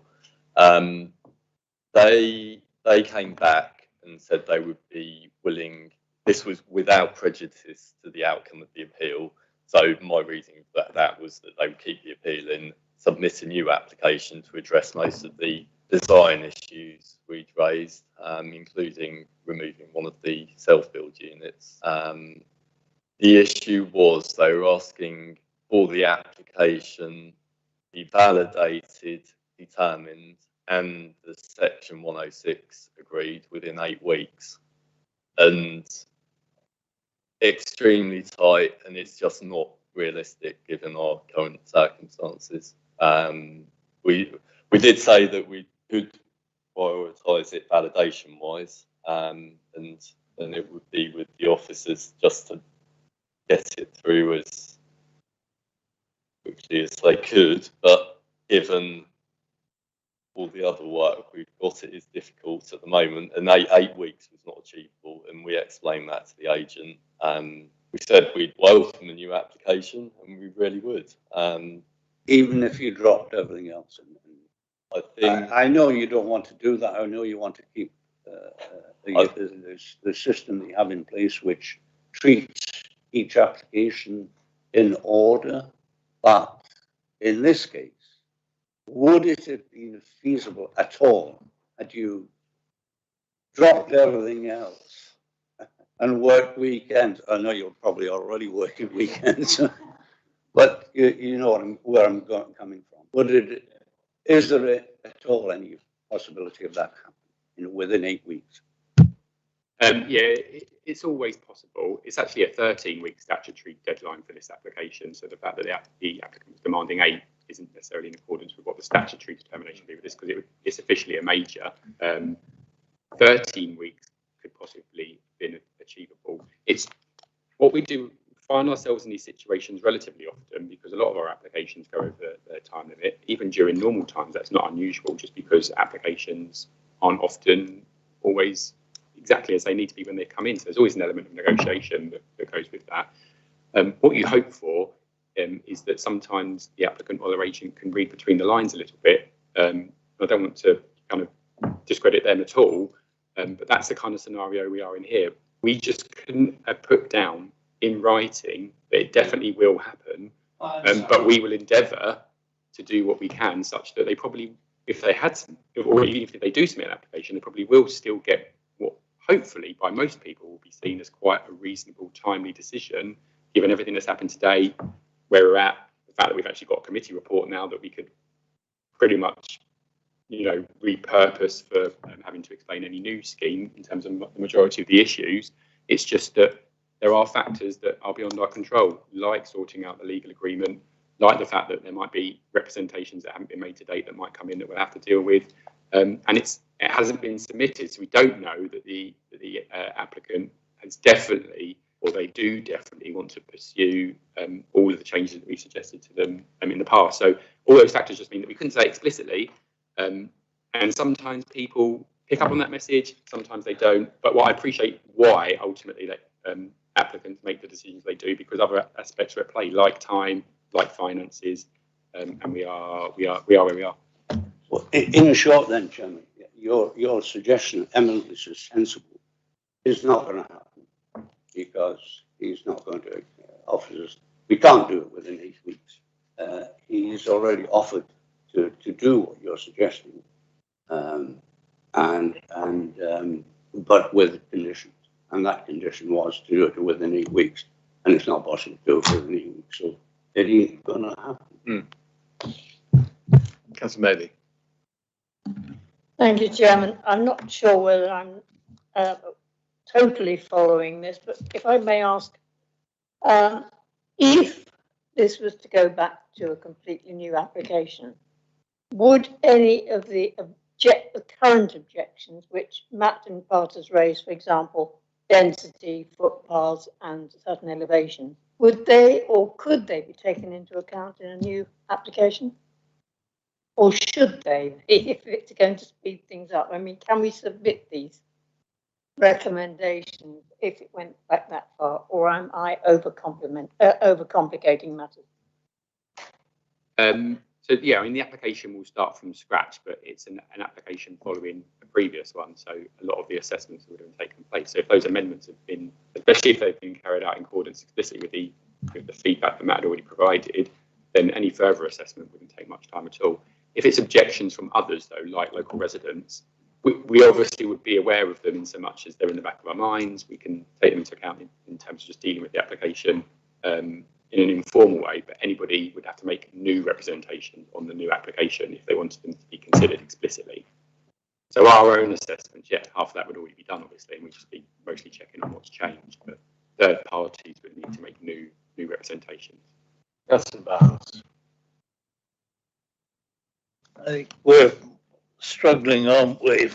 They came back and said they would be willing. This was without prejudice to the outcome of the appeal. So my reasoning for that was that they would keep the appeal in, submit a new application to address most of the design issues we'd raised, including removing one of the self-build units. The issue was they were asking for the application be validated, determined, and the Section 106 agreed within 8 weeks. And extremely tight, and it's just not realistic given our current circumstances. We did say that we could prioritise it validation wise, and it would be with the officers just to get it through as quickly as they could. But given all the other work we've got, it is difficult at the moment, and 8 weeks was not achievable, and we explained that to the agent. We said we'd welcome a new application, and we really would. Even if you dropped everything else. I think I know you don't want to do that. I know you want to keep the system that you have in place, which treats each application in order. But in this case, would it have been feasible at all had you dropped everything else and worked weekends? I know you're probably already working weekends, but you know where I'm coming from. Is there at all any possibility of that happening within 8 weeks? Yeah, it's always possible. It's actually a 13-week statutory deadline for this application. So the fact that the applicant was demanding 8 isn't necessarily in accordance with what the statutory determination would be with this, because it's officially a major. 13 weeks could possibly have been achievable. It's what we do, find ourselves in these situations relatively often, because a lot of our applications go over their time limit. Even during normal times, that's not unusual, just because applications aren't often always exactly as they need to be when they come in. So there's always an element of negotiation that goes with that. What you hope for is that sometimes the applicant or their agent can read between the lines a little bit. I don't want to kind of discredit them at all, but that's the kind of scenario we are in here. We just couldn't have put down in writing that it definitely will happen, but we will endeavour to do what we can, such that they probably, if they had, or even if they do submit an application, they probably will still get what hopefully by most people will be seen as quite a reasonable, timely decision, given everything that's happened today, where we're at, the fact that we've actually got a committee report now that we could pretty much, repurpose for having to explain any new scheme in terms of the majority of the issues. It's just that there are factors that are beyond our control, like sorting out the legal agreement, like the fact that there might be representations that haven't been made to date that might come in that we'll have to deal with. And it hasn't been submitted, so we don't know that the applicant has definitely, or they do definitely want to pursue all of the changes that we suggested to them in the past. So all those factors just mean that we couldn't say explicitly, and sometimes people pick up on that message, sometimes they don't. But what I appreciate why ultimately that applicants make the decisions they do, because other aspects are at play, like time, like finances, and we are where we are. Well, in short, then, Chairman, your suggestion, eminently sensible, is not going to happen, because he's not going to offer us. We can't do it within 8 weeks. He's already offered to do what you're suggesting, but with conditions, and that condition was to do it within 8 weeks, and it's not possible to do it within 8 weeks, so it ain't going to happen. Councillor Maylie. Thank you, Chairman. I'm not sure whether I'm totally following this, but if I may ask, if this was to go back to a completely new application, would any of the current objections which Matt and Part has raised, for example, density, footpaths and certain elevation, would they or could they be taken into account in a new application? Or should they, if it's going to speed things up? I mean, can we submit these recommendations if it went back that far, or am I overcomplicating matters? So yeah, I mean, the application will start from scratch, but it's an application following a previous one, so a lot of the assessments would have taken place. So if those amendments have been, especially if they've been carried out in accordance explicitly with the feedback that Matt had already provided, then any further assessment wouldn't take much time at all. If it's objections from others, though, like local residents, we obviously would be aware of them in so much as they're in the back of our minds. We can take them into account in terms of just dealing with the application in an informal way, but anybody would have to make new representation on the new application if they wanted them to be considered explicitly. So our own assessment, yeah, half of that would already be done, obviously, and we'd just be mostly checking on what's changed, but third parties would need to make new representations. Councillor Barnes. I think we're struggling, aren't we?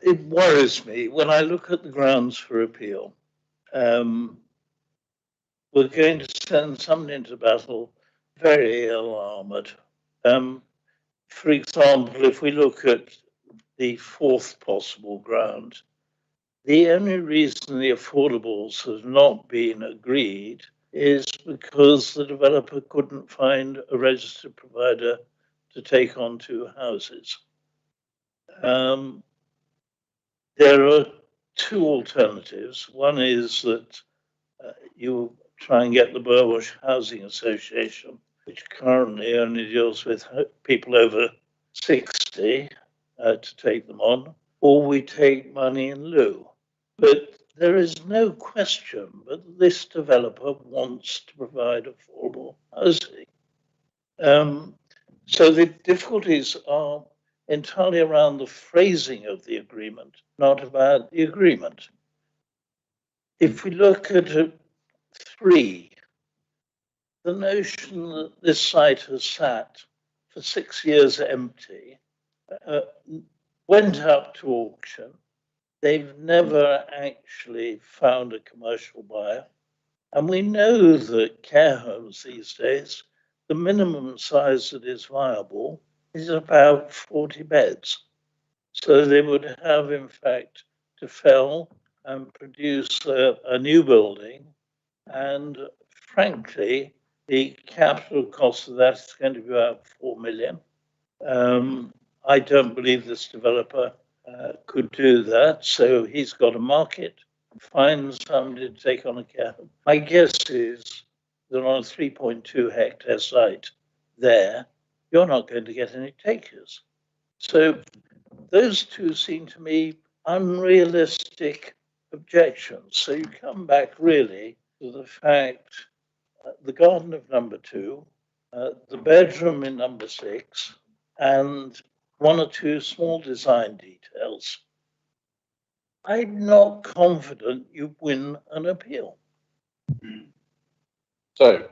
It worries me when I look at the grounds for appeal. We're going to send somebody into battle very ill-armoured. For example, if we look at the fourth possible ground, the only reason the affordables have not been agreed is because the developer couldn't find a registered provider to take on 2 houses. There are 2 alternatives. One is that you try and get the Burwash Housing Association, which currently only deals with people over 60, to take them on, or we take money in lieu. But there is no question that this developer wants to provide affordable housing. So the difficulties are entirely around the phrasing of the agreement, not about the agreement. If we look at 3, the notion that this site has sat for 6 years empty, went up to auction. They've never actually found a commercial buyer. And we know that care homes these days, the minimum size that is viable is about 40 beds. So they would have, in fact, to fell and produce a new building. And frankly, the capital cost of that is going to be about 4 million. I don't believe this developer could do that. So he's got a market, find somebody to take on a care home. My guess is that on a 3.2 hectare site there, you're not going to get any takers. So those 2 seem to me unrealistic objections. So you come back really to the fact the garden of number 2, the bedroom in number 6, and 1 or 2 small design details. I'm not confident you win an appeal. So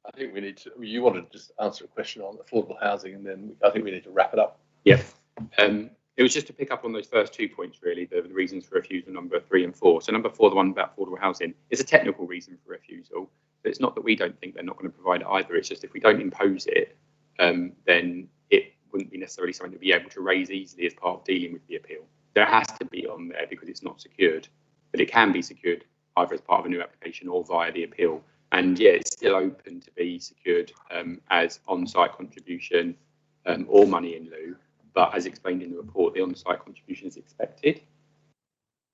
I think we need to, you want to just answer a question on affordable housing, and then I think we need to wrap it up. Yeah. It was just to pick up on those first 2 points, really, the reasons for refusal, number 3 and 4. So number 4, the one about affordable housing, is a technical reason for refusal. But it's not that we don't think they're not going to provide it either. It's just if we don't impose it, then it wouldn't be necessarily something to be able to raise easily as part of dealing with the appeal. There has to be on there because it's not secured, but it can be secured either as part of a new application or via the appeal. And yeah, it's still open to be secured as on-site contribution or money in lieu. But as explained in the report, the on-site contribution is expected.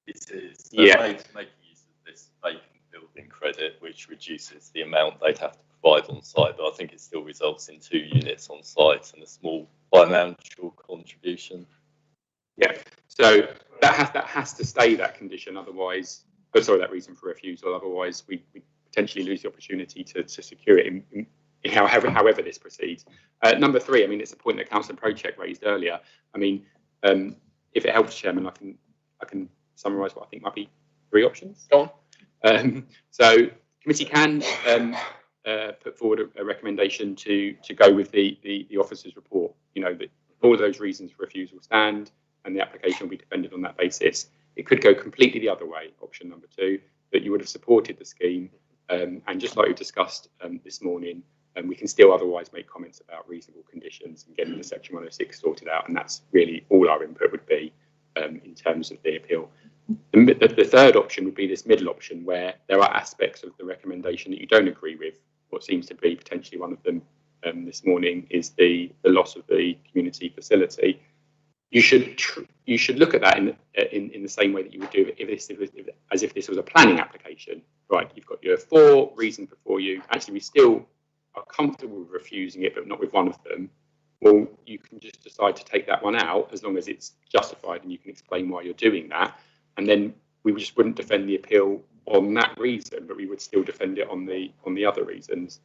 It is. Yeah. Making use of this vacant building credit, which reduces the amount they'd have to provide on site, but I think it still results in 2 units on site and a small financial contribution. Yeah. So that has to stay that condition. Otherwise, that reason for refusal. Otherwise, we potentially lose the opportunity to secure it in however this proceeds. Number 3, I mean, it's a point that Councillor Project raised earlier. I mean, if it helps, Chairman, I can summarise what I think might be 3 options. Go on. So committee can put forward a recommendation to go with the officer's report. You know, that all of those reasons for refusal stand, and the application will be defended on that basis. It could go completely the other way, option number 2, that you would have supported the scheme, and just like we discussed this morning, we can still otherwise make comments about reasonable conditions and getting the Section 106 sorted out, and that's really all our input would be in terms of the appeal. The third option would be this middle option, where there are aspects of the recommendation that you don't agree with. What seems to be potentially one of them this morning is the loss of the community facility. You should look at that in the same way that you would do as if this was a planning application. Right, you've got your 4 reasons before you. Actually, we still are comfortable with refusing it, but not with one of them, well, you can just decide to take that one out as long as it's justified and you can explain why you're doing that. And then we just wouldn't defend the appeal on that reason, but we would still defend it on the other reasons.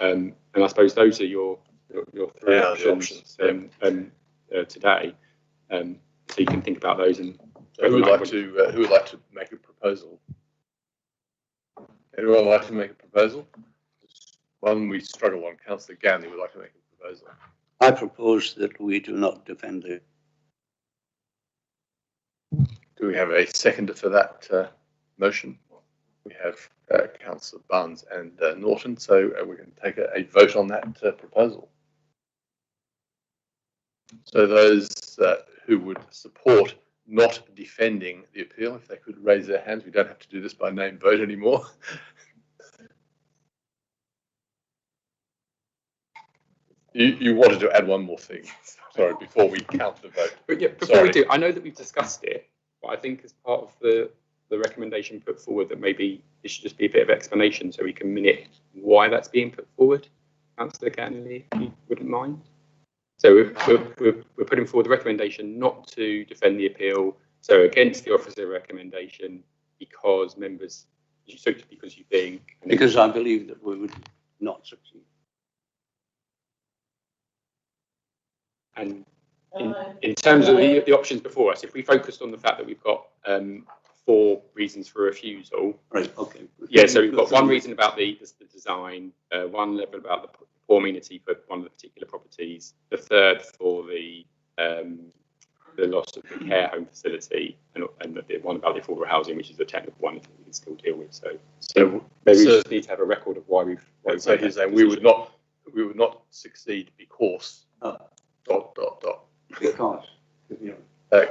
And I suppose those are your three options today. So you can think about those. And who would like to make a proposal? Anyone like to make a proposal? One we struggle on. Councillor Ganley would like to make a proposal. I propose that we do not defend it. Do we have a seconder for that motion? We have Councillor Barnes and Norton, so we're going to take a vote on that proposal. So those who would support not defending the appeal, if they could raise their hands. We don't have to do this by name vote anymore. You wanted to add one more thing, sorry, before we count the vote. But yeah, before we do, I know that we've discussed it, but I think as part of the recommendation put forward that maybe it should just be a bit of explanation so we can minute why that's being put forward. Councillor Ganley, if you wouldn't mind. So we're putting forward the recommendation not to defend the appeal, so against the officer recommendation because members, because you think... Because I believe that we would not succeed. And in terms of the options before us, if we focused on the fact that we've got 4 reasons for refusal. Right, okay. Yeah, so we've got one reason about the design, one level about the poor amenity for one of the particular properties, the third for the loss of the care home facility, and the one about the affordable housing, which is the technical one that we can still deal with. So maybe we just need to have a record of why we've. So he's saying we would not succeed because. Because.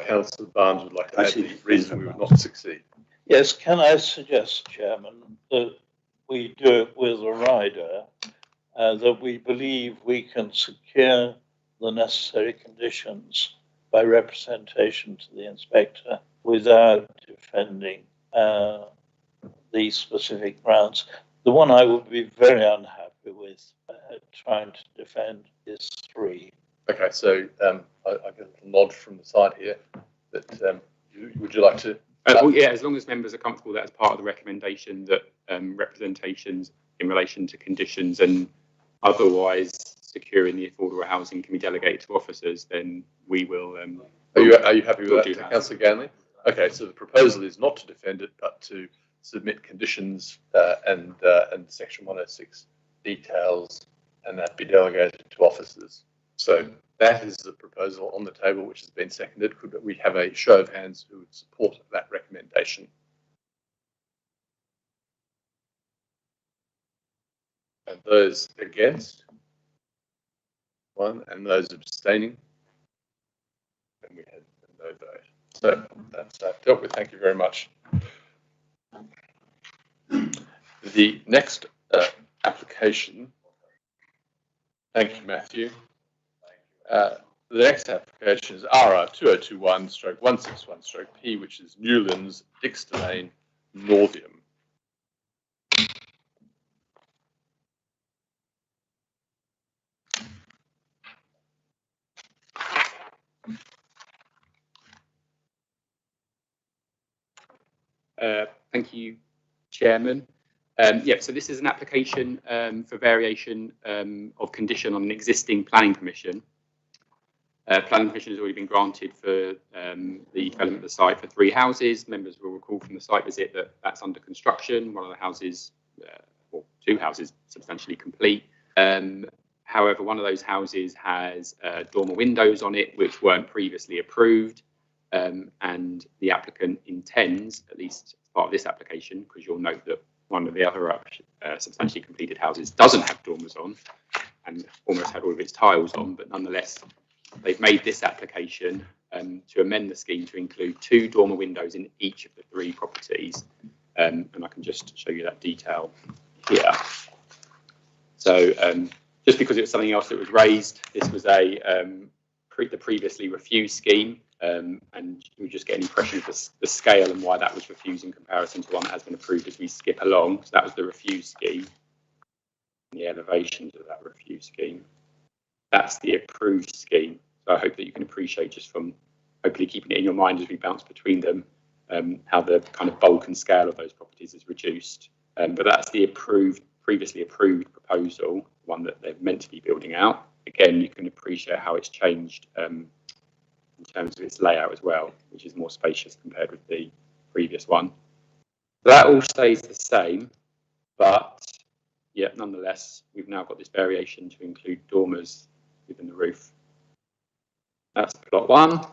Councillor Barnes would like to add the reason we would not succeed. Yes, can I suggest, Chairman, that we do it with a rider, that we believe we can secure the necessary conditions by representation to the inspector without defending these specific grounds. The one I would be very unhappy with trying to defend is 3. Okay, so I get a nod from the side here. That would you like to? Well, yeah, as long as members are comfortable that as part of the recommendation that representations in relation to conditions and otherwise securing the affordable housing can be delegated to officers, then we will. Are you happy with that, Councillor Ganley? Okay, so the proposal is not to defend it, but to submit conditions and Section 106 details, and that be delegated to officers. So that is the proposal on the table, which has been seconded. Could we have a show of hands who would support that recommendation? And those against? 1, and those abstaining? And we had no vote. So that's dealt with. Thank you very much. The next application. Thank you, Matthew. The next application is RR 2021/161/P, which is Newlands, Dixter Lane, Northiam. Thank you, Chairman. Yeah, so this is an application for variation of condition on an existing planning permission. Planning permission has already been granted for the development of the site for 3 houses. Members will recall from the site visit that that's under construction. One of the houses, or 2 houses, substantially complete. However, one of those houses has dormer windows on it, which weren't previously approved. And the applicant intends, at least as part of this application, because you'll note that one of the other substantially completed houses doesn't have dormers on and almost had all of its tiles on, but nonetheless, they've made this application to amend the scheme to include 2 dormer windows in each of the 3 properties. And I can just show you that detail here. So just because it was something else that was raised, this was the previously refused scheme. And we just get an impression of the scale and why that was refused in comparison to one that has been approved as we skip along. So that was the refused scheme. the elevations of that refuse scheme. That's the approved scheme. So I hope that you can appreciate, just from hopefully keeping it in your mind as we bounce between them, how the kind of bulk and scale of those properties is reduced. But that's the previously approved proposal, one that they're meant to be building out. Again, you can appreciate how it's changed in terms of its layout as well, which is more spacious compared with the previous one. That all stays the same, but yeah, nonetheless, we've now got this variation to include dormers within the roof. That's plot 1,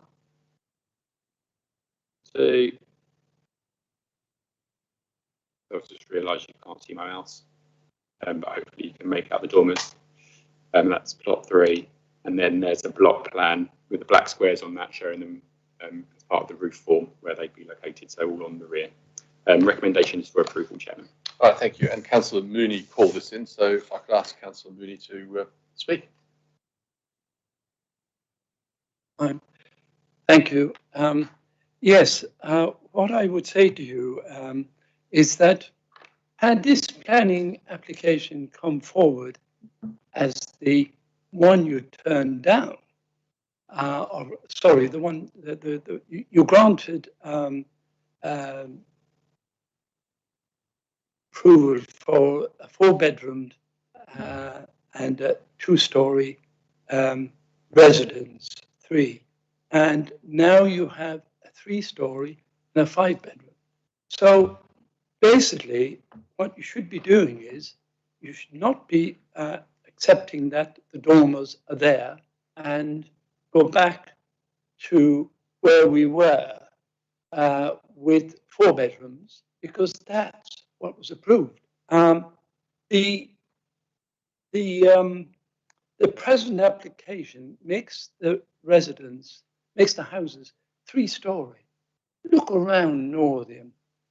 2. I've just realised you can't see my mouse, but hopefully you can make out the dormers. That's plot 3, and then there's a block plan with the black squares on that showing them as part of the roof form where they'd be located, so all on the rear. Recommendation is for approval, Chairman. All right, thank you. And Councillor Mooney called this in, so if I could ask Councillor Mooney to speak. Thank you. Yes, what I would say to you is that had this planning application come forward as the one you turned down, or sorry, the one you granted approval for a 4-bedroom and a 2-story residence, 3, and now you have a 3-story and a 5-bedroom. So basically, what you should be doing is you should not be accepting that the dormers are there and go back to where we were with 4 bedrooms, because that's what was approved. The present application makes the houses 3-story. Look around Northiam.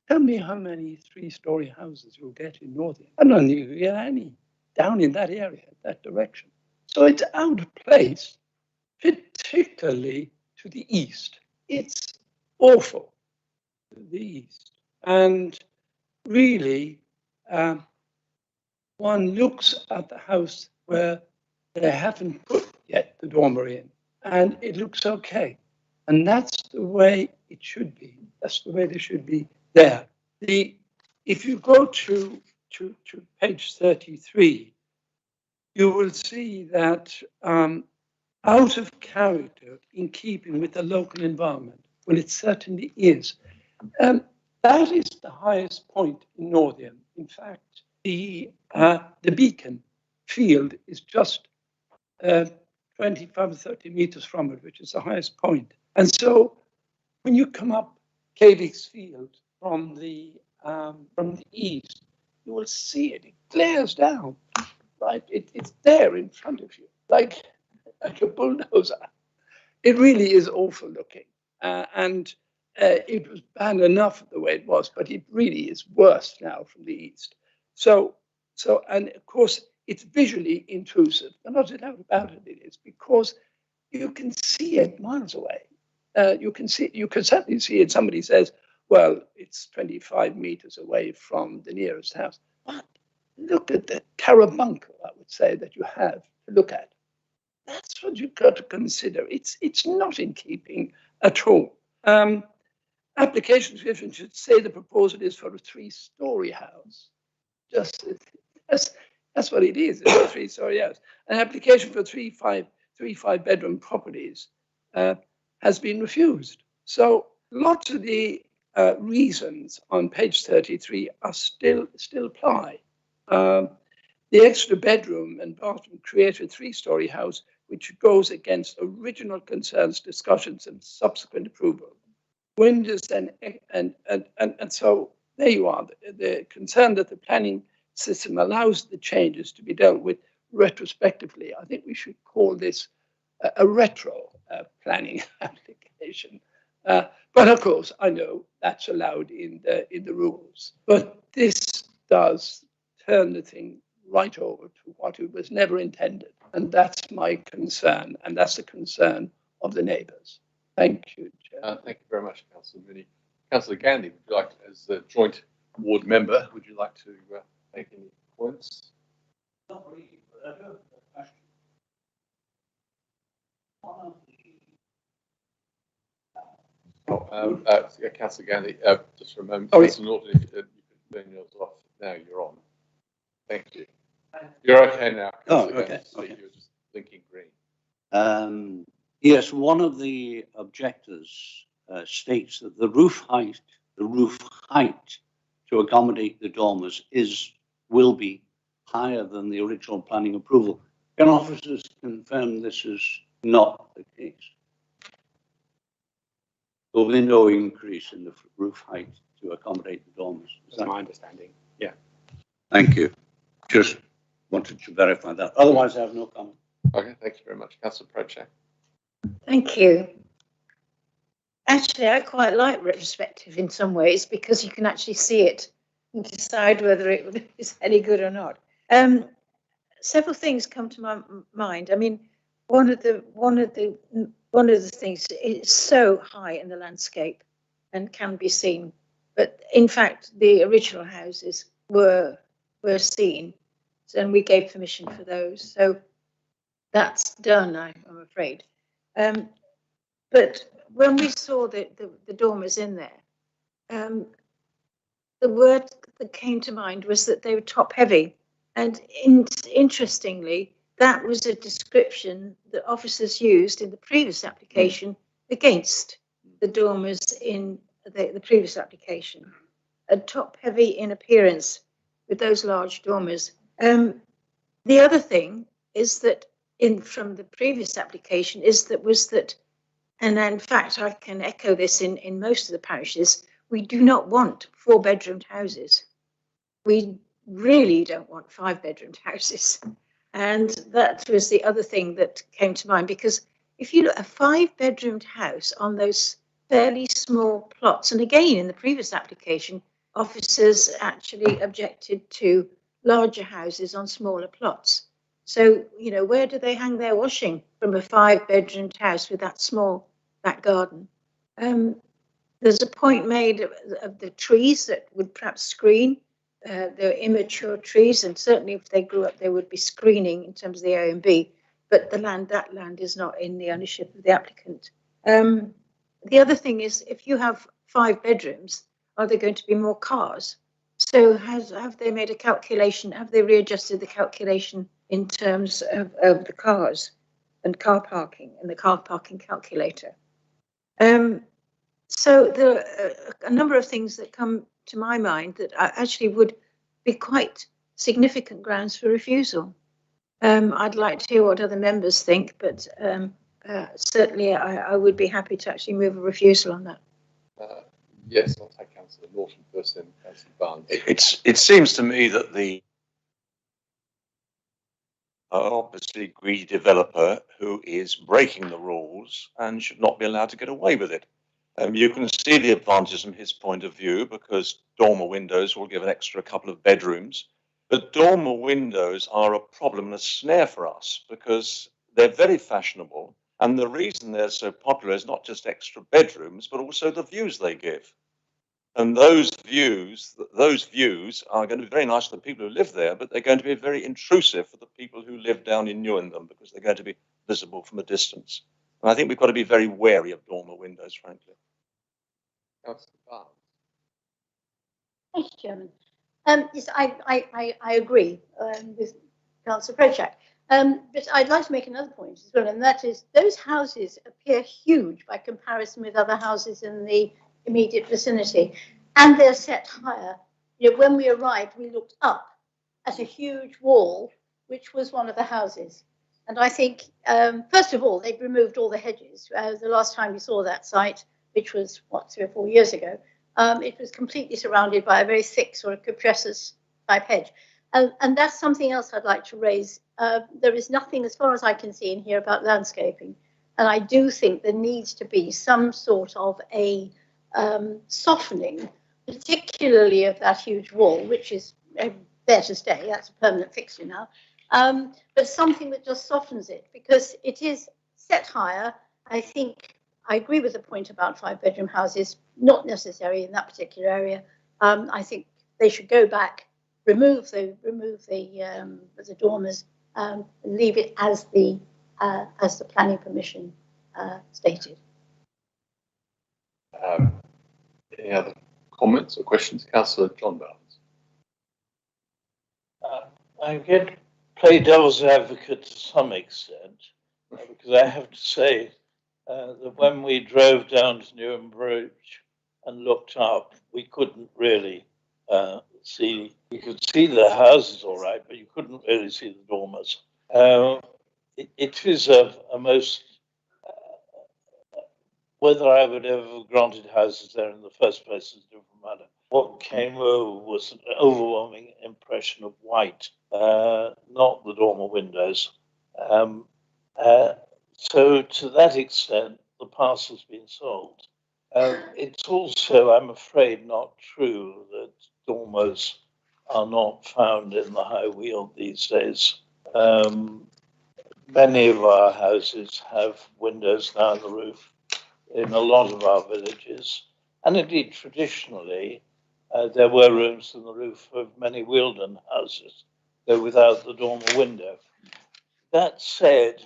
Tell me how many 3-story houses you'll get in Northiam. I don't think you'll get any down in that area, that direction. So it's out of place, particularly to the east. It's awful to the east. And really, one looks at the house where they haven't put yet the dormer in, and it looks okay. And that's the way it should be. That's the way they should be there. If you go to page 33, you will see that out of character, in keeping with the local environment, well, it certainly is. That is the highest point in Northiam. In fact, the Beacon field is just 25 or 30 meters from it, which is the highest point. And so when you come up Cavick's Field from the east, you will see it. It glares down, right? It's there in front of you, like a bulldozer. It really is awful looking. And it was bad enough the way it was, but it really is worse now from the east. So, and of course, it's visually intrusive. And not a doubt about it, it is, because you can see it miles away. You can certainly see it. Somebody says, well, it's 25 meters away from the nearest house. But look at the carbuncle, I would say, that you have to look at. That's what you've got to consider. It's not in keeping at all. Application description should say the proposal is for a 3-story house. That's what it is. It's a 3-story house. An application for 3 5-bedroom properties has been refused. So lots of the reasons on page 33 are still apply. The extra bedroom and bathroom create a 3-story house, which goes against original concerns, discussions, and subsequent approval. Windows and so there you are. The concern that the planning system allows the changes to be dealt with retrospectively. I think we should call this a retro planning application. But of course, I know that's allowed in the rules. But this does turn the thing right over to what it was never intended. And that's my concern. And that's the concern of the neighbours. Thank you, Chair. Thank you very much, Councillor Mooney. Councillor Gandy, would you like, as the joint ward member, would you like to make any points? Not really, but I do have a question. One of Councillor Gandy, just for a moment, Sorry. Councillor Norton, if you could turn yours off. Now you're on. Thank you. You're okay now. Oh, Councillor okay, Gandy, so okay. you were just blinking green. Yes, one of the objectors states that the roof height to accommodate the dormers will be higher than the original planning approval. Can officers confirm this is not the case? There will be no increase in the roof height to accommodate the dormers. That's my understanding. Yeah. Thank you. Just wanted to verify that. Otherwise, I have no comment. Okay, thank you very much. Councillor Project. Thank you. Actually, I quite like retrospective in some ways because you can actually see it and decide whether it is any good or not. Several things come to my mind. I mean, one of the things is so high in the landscape and can be seen, but in fact, the original houses were seen, and we gave permission for those. So that's done, I'm afraid. But when we saw the dormers in there, the word that came to mind was that they were top heavy. And interestingly, that was a description that officers used in the previous application against the dormers in the previous application. A top heavy in appearance with those large dormers. The other thing is that from the previous application and in fact, I can echo this in most of the parishes, we do not want 4-bedroomed houses. We really don't want 5-bedroomed houses. And that was the other thing that came to mind, because if you look at a 5-bedroomed house on those fairly small plots, and again, in the previous application, officers actually objected to larger houses on smaller plots. So, where do they hang their washing from a 5-bedroomed house with that small back garden? There's a point made of the trees that would perhaps screen. They're immature trees, and certainly if they grew up, they would be screening in terms of the A and B. But that land is not in the ownership of the applicant. The other thing is, if you have 5 bedrooms, are there going to be more cars? So have they made a calculation? Have they readjusted the calculation in terms of the cars and car parking and the car parking calculator? So there are a number of things that come to my mind that actually would be quite significant grounds for refusal. I'd like to hear what other members think, but certainly I would be happy to actually move a refusal on that. Yes, I'll take Councillor Norton first, then Councillor Barnes. It seems to me that the obviously greedy developer who is breaking the rules and should not be allowed to get away with it. You can see the advantages from his point of view, because dormer windows will give an extra couple of bedrooms. But dormer windows are a problem and a snare for us because they're very fashionable. And the reason they're so popular is not just extra bedrooms, but also the views they give. And those views are going to be very nice for the people who live there, but they're going to be very intrusive for the people who live down in Newendam because they're going to be visible from a distance. And I think we've got to be very wary of dormer windows, frankly. Councillor Barnes. Thank you, Chairman. Yes, I agree with Councillor Project. But I'd like to make another point as well, and that is those houses appear huge by comparison with other houses in the immediate vicinity, and they're set higher. When we arrived, we looked up at a huge wall, which was one of the houses. And I think, first of all, they've removed all the hedges. The last time we saw that site, which was, 3 or 4 years ago, it was completely surrounded by a very thick sort of cypressus type hedge. And that's something else I'd like to raise. There is nothing, as far as I can see in here, about landscaping. And I do think there needs to be some sort of a softening, particularly of that huge wall, which is there to stay. That's a permanent fixture now. But something that just softens it, because it is set higher. I think I agree with the point about 5-bedroom houses, not necessary in that particular area. I think they should go back remove the dormers, and leave it as the planning permission stated. Any other comments or questions? Councillor John Barnes. I get play devil's advocate to some extent, because I have to say that when we drove down to Newham Bridge and looked up, we couldn't really see. You could see the houses all right, but you couldn't really see the dormers. It is a most whether I would ever have granted houses there in the first place is a different matter. What came over was an overwhelming impression of white, not the dormer windows. So to that extent, the parcel's been sold. It's also, I'm afraid, not true that dormers are not found in the high wheel these days. Many of our houses have windows down the roof in a lot of our villages. And indeed, traditionally, there were rooms in the roof of many Wealden houses, though without the dormer window. That said,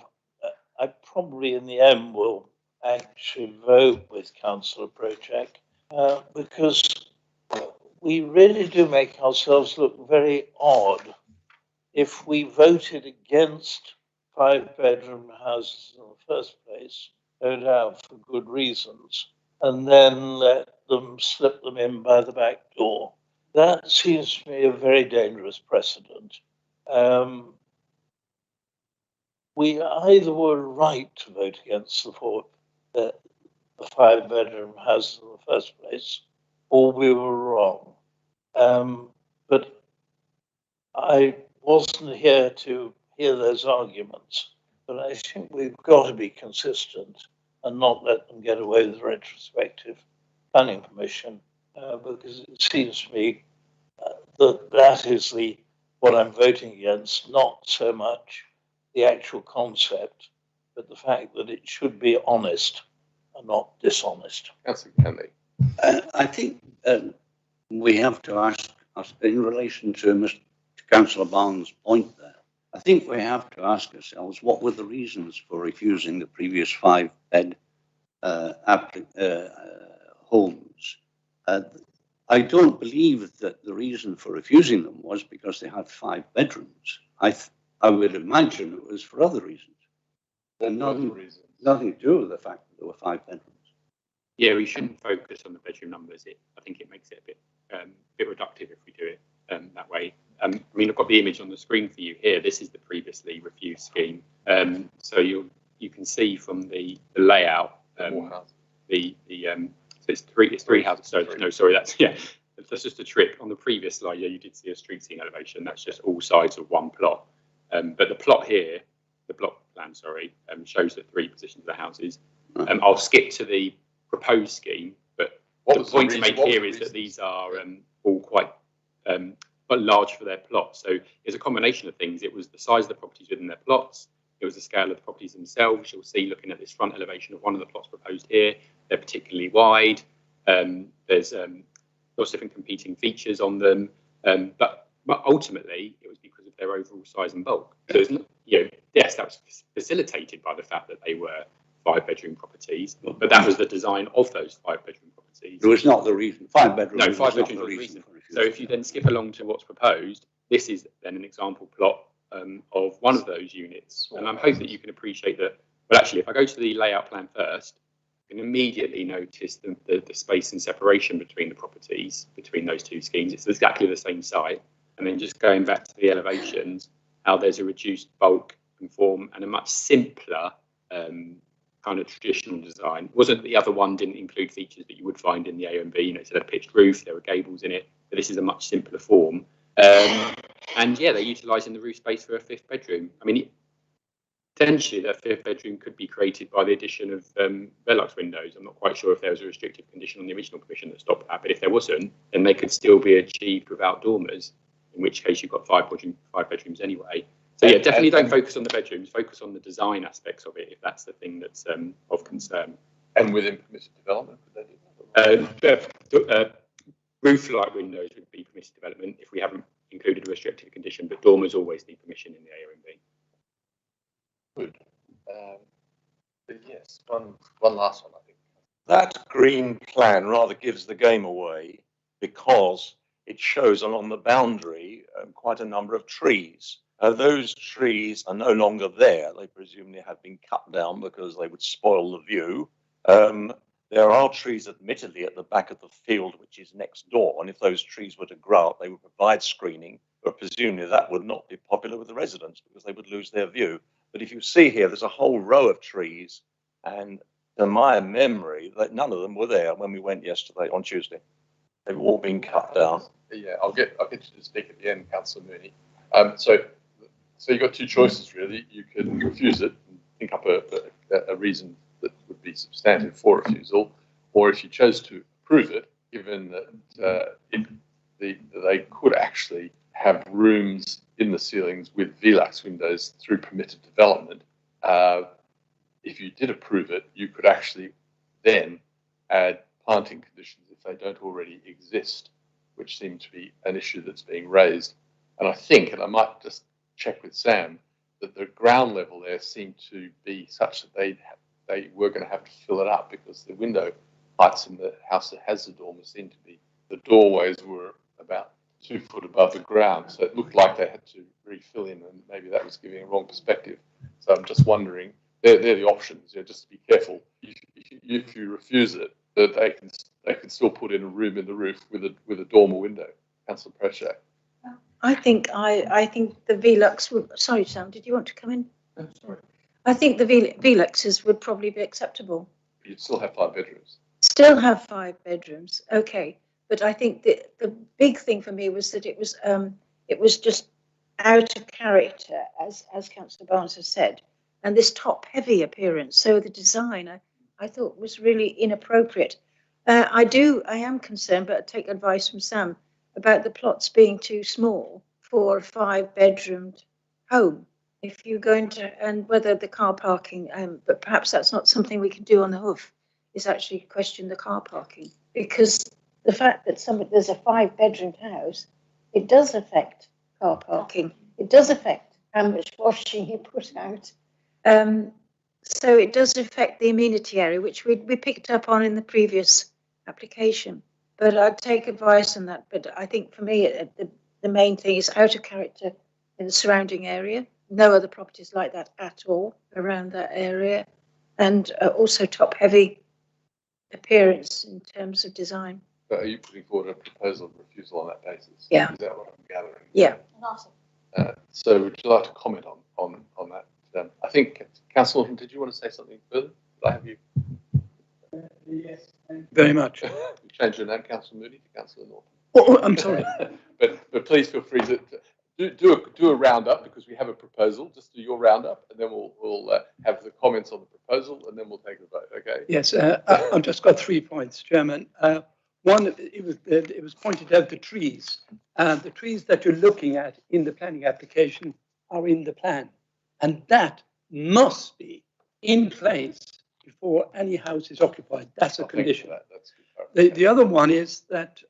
I probably in the end will actually vote with Councillor Projek, because we really do make ourselves look very odd if we voted against 5-bedroom houses in the first place, no doubt for good reasons, and then let them slip them in by the back door. That seems to me a very dangerous precedent. We either were right to vote against the 5-bedroom houses in the first place, or we were wrong. But I wasn't here to hear those arguments, but I think we've got to be consistent and not let them get away with retrospective planning permission, because it seems to me that is what I'm voting against, not so much the actual concept, but the fact that it should be honest and not dishonest. Councillor Kennedy. I think we have to ask us in relation to Councillor Barnes' point there. I think we have to ask ourselves what were the reasons for refusing the previous 5-bed homes. I don't believe that the reason for refusing them was because they had 5 bedrooms. I would imagine it was for other reasons. And nothing to do with the fact that there were 5 bedrooms. Yeah, we shouldn't focus on the bedroom numbers. I think it makes it a bit reductive if we do it that way. I mean, I've got the image on the screen for you here. This is the previously refused scheme. So you can see from the layout, so it's three houses. Sorry, that's just a trick. On the previous slide, yeah, you did see a street scene elevation. That's just all sides of one plot. But the plot here, the block plan, shows the 3 positions of the houses. I'll skip to the proposed scheme, but the point to make here is that these are all quite large for their plots. So it's a combination of things. It was the size of the properties within their plots. It was the scale of the properties themselves. You'll see, looking at this front elevation of one of the plots proposed here, they're particularly wide. There's lots of different competing features on them. But ultimately, it was because of their overall size and bulk. So yes, that was facilitated by the fact that they were 5-bedroom properties, but that was the design of those 5-bedroom properties. It was not the reason. 5 bedrooms. No, 5 bedrooms was the reason. So if you then skip along to what's proposed, this is then an example plot of one of those units. And I'm hoping that you can appreciate that. Well, actually, if I go to the layout plan first, you can immediately notice the space and separation between the properties, between those 2 schemes. It's exactly the same site. And then just going back to the elevations, how there's a reduced bulk and form and a much simpler kind of traditional design. It wasn't that the other one didn't include features that you would find in the A and B. It had a pitched roof, there were gables in it, but this is a much simpler form. And yeah, they're utilising the roof space for a 5th bedroom. I mean, potentially that 5th bedroom could be created by the addition of Velux windows. I'm not quite sure if there was a restrictive condition on the original permission that stopped that, but if there wasn't, then they could still be achieved without dormers, in which case you've got 5 bedrooms ananyway. So yeah, definitely don't focus on the bedrooms, focus on the design aspects of it, if that's the thing that's of concern. And within permitted development, could they do that? Roof-like windows would be permitted development if we haven't included a restricted condition, but dormers always need permission in the AONB. Good. Yes, one last one, I think. That green plan rather gives the game away because it shows along the boundary quite a number of trees. Those trees are no longer there. They presumably have been cut down because they would spoil the view. There are trees, admittedly, at the back of the field, which is next door. And if those trees were to grow up, they would provide screening. But presumably that would not be popular with the residents because they would lose their view. But if you see here, there's a whole row of trees. And to my memory, that none of them were there when we went yesterday on Tuesday. They've all been cut down. Yeah, I'll get you to speak at the end, Councillor Mooney. So you've got two choices really. You can refuse it and think up a reason that would be substantive for refusal, or if you chose to approve it, given that they could actually have rooms in the ceilings with Velux windows through permitted development. If you did approve it, you could actually then add planting conditions if they don't already exist, which seem to be an issue that's being raised. And I think, and I might just check with Sam, that the ground level there seemed to be such that they were going to have to fill it up because the window heights in the house that has the dormer seemed to be, the doorways were about 2 foot above the ground. So it looked like they had to refill in, and maybe that was giving a wrong perspective. So I'm just wondering, they're the options. Just to be careful. If you refuse it, that they can still put in a room in the roof with a dormer window. Councillor Preschak. I think the Velux would. Sorry, Sam. Did you want to come in? No, sorry. I think the Veluxes would probably be acceptable. You'd still have 5 bedrooms. Still have 5 bedrooms. Okay, but I think the big thing for me was that it was just out of character, as Councillor Barnes has said, and this top-heavy appearance. So the design I thought was really inappropriate. I am concerned, but I take advice from Sam about the plots being too small for a 5-bedroomed home. If you're going to, and whether the car parking, but perhaps that's not something we can do on the hoof, is actually question the car parking, because the fact that there's a 5-bedroomed house, it does affect car parking. It does affect how much washing you put out. So it does affect the amenity area, which we picked up on in the previous application. But I'd take advice on that. But I think for me, the main thing is out of character in the surrounding area. No other properties like that at all around that area. And also top-heavy appearance in terms of design. But are you putting forward a proposal of refusal on that basis? Yeah. Is that what I'm gathering? Yeah. So would you like to comment on that? I think, Councillor Norton, did you want to say something further? Did I have you? Yes, thank you very much. You changed your name, Councillor Mooney, to Councillor Norton. Oh, I'm sorry. but please feel free to do a roundup, because we have a proposal. Just do your roundup, and then we'll have the comments on the proposal, and then we'll take the vote. Okay. Yes, I've just got 3 points, Chairman. One, it was pointed out the trees. The trees that you're looking at in the planning application are in the plan, and that must be in place before any house is occupied. That's a condition. That's good. The other one is that